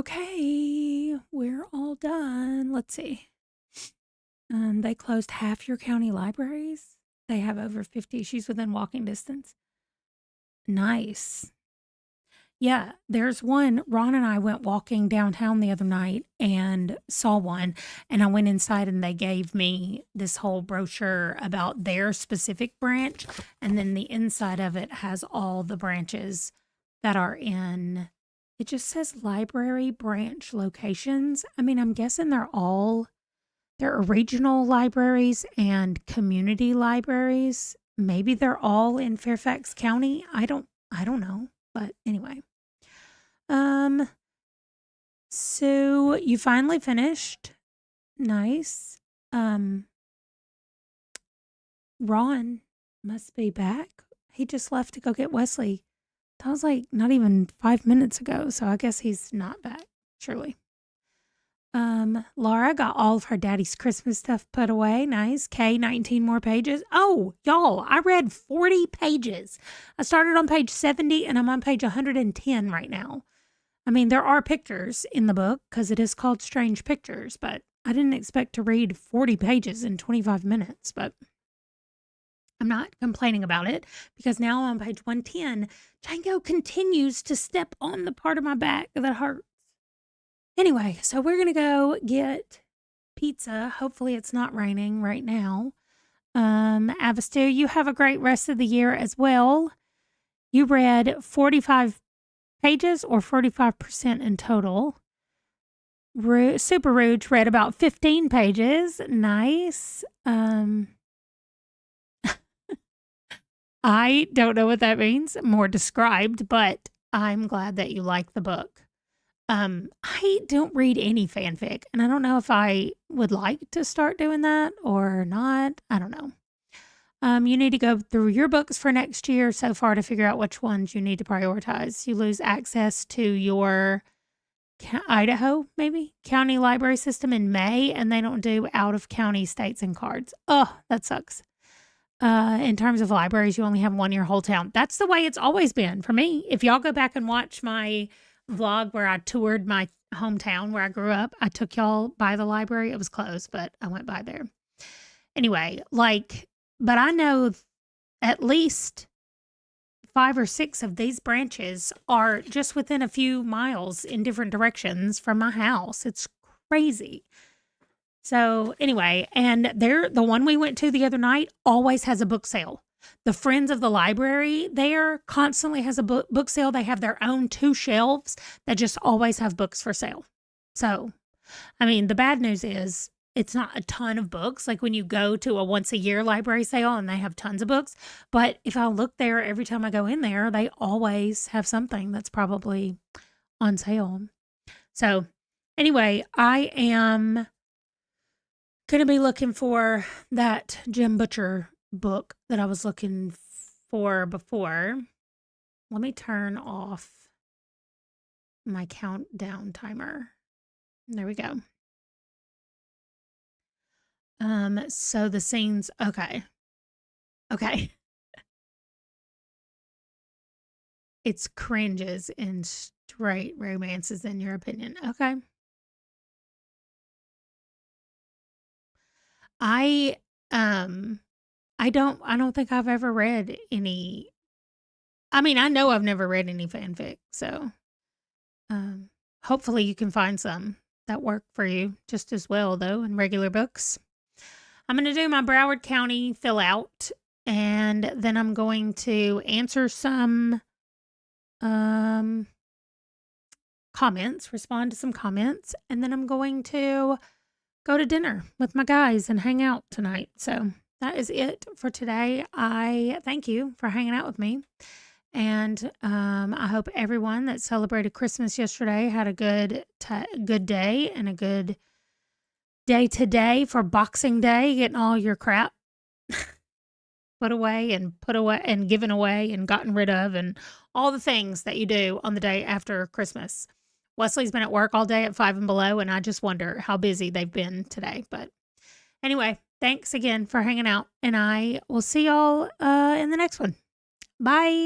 Speaker 1: Okay, we're all done. Let's see. They closed half your county libraries. They have over 50 issues within walking distance. Nice. Yeah, there's one. Ron and I went walking downtown the other night and saw one. And I went inside and they gave me this whole brochure about their specific branch. And then the inside of it has all the branches that are in. It just says library branch locations. I mean, I'm guessing there are regional libraries and community libraries. Maybe they're all in Fairfax County. I don't know. But anyway. So you finally finished. Nice. Ron must be back. He just left to go get Wesley. That was like not even 5 minutes ago, so I guess he's not back, surely. Laura got all of her daddy's Christmas stuff put away. Nice. Kay, 19 more pages. Oh, y'all, I read 40 pages. I started on page 70 and I'm on page 110 right now. I mean, there are pictures in the book because it is called Strange Pictures, but I didn't expect to read 40 pages in 25 minutes, but I'm not complaining about it because now I'm on page 110. Django continues to step on the part of my back that hurts. Anyway, so we're going to go get pizza. Hopefully it's not raining right now. Avastu, you have a great rest of the year as well. You read 45 pages or 45% in total. Super Rouge read about 15 pages. Nice. I don't know what that means, more described, but I'm glad that you like the book. I don't read any fanfic, and I don't know if I would like to start doing that or not. I don't know. You need to go through your books for next year so far to figure out which ones you need to prioritize. You lose access to your Idaho, maybe, county library system in May, and they don't do out-of-county states and cards. Oh, that sucks. In terms of libraries, you only have one in your whole town. That's the way it's always been for me. If y'all go back and watch my vlog where I toured my hometown where I grew up, I took y'all by the library. It was closed, but I went by there. Anyway, but I know at least 5 or 6 of these branches are just within a few miles in different directions from my house. It's crazy. So anyway, and the one we went to the other night always has a book sale. The Friends of the Library there constantly has a book sale. They have their own 2 shelves that just always have books for sale. So, I mean, the bad news is it's not a ton of books. Like when you go to a once a year library sale and they have tons of books. But if I look there every time I go in there, they always have something that's probably on sale. So anyway, I am going to be looking for that Jim Butcher book that I was looking for before. Let me turn off my countdown timer. There we go. So the scenes, okay. It's cringes in straight romances in your opinion. Okay. I don't think I've ever read any. I mean, I know I've never read any fanfic, so hopefully you can find some that work for you just as well, though, in regular books. I'm going to do my Broward County fill out, and then I'm going to answer some comments, respond to some comments, and then I'm going to go to dinner with my guys and hang out tonight. So that is it for today. I thank you for hanging out with me. And I hope everyone that celebrated Christmas yesterday had a good day and a good day today for Boxing Day, getting all your crap put away and given away and gotten rid of and all the things that you do on the day after Christmas. Wesley's been at work all day at 5 and Below, and I just wonder how busy they've been today. But anyway, thanks again for hanging out, and I will see y'all in the next one. Bye.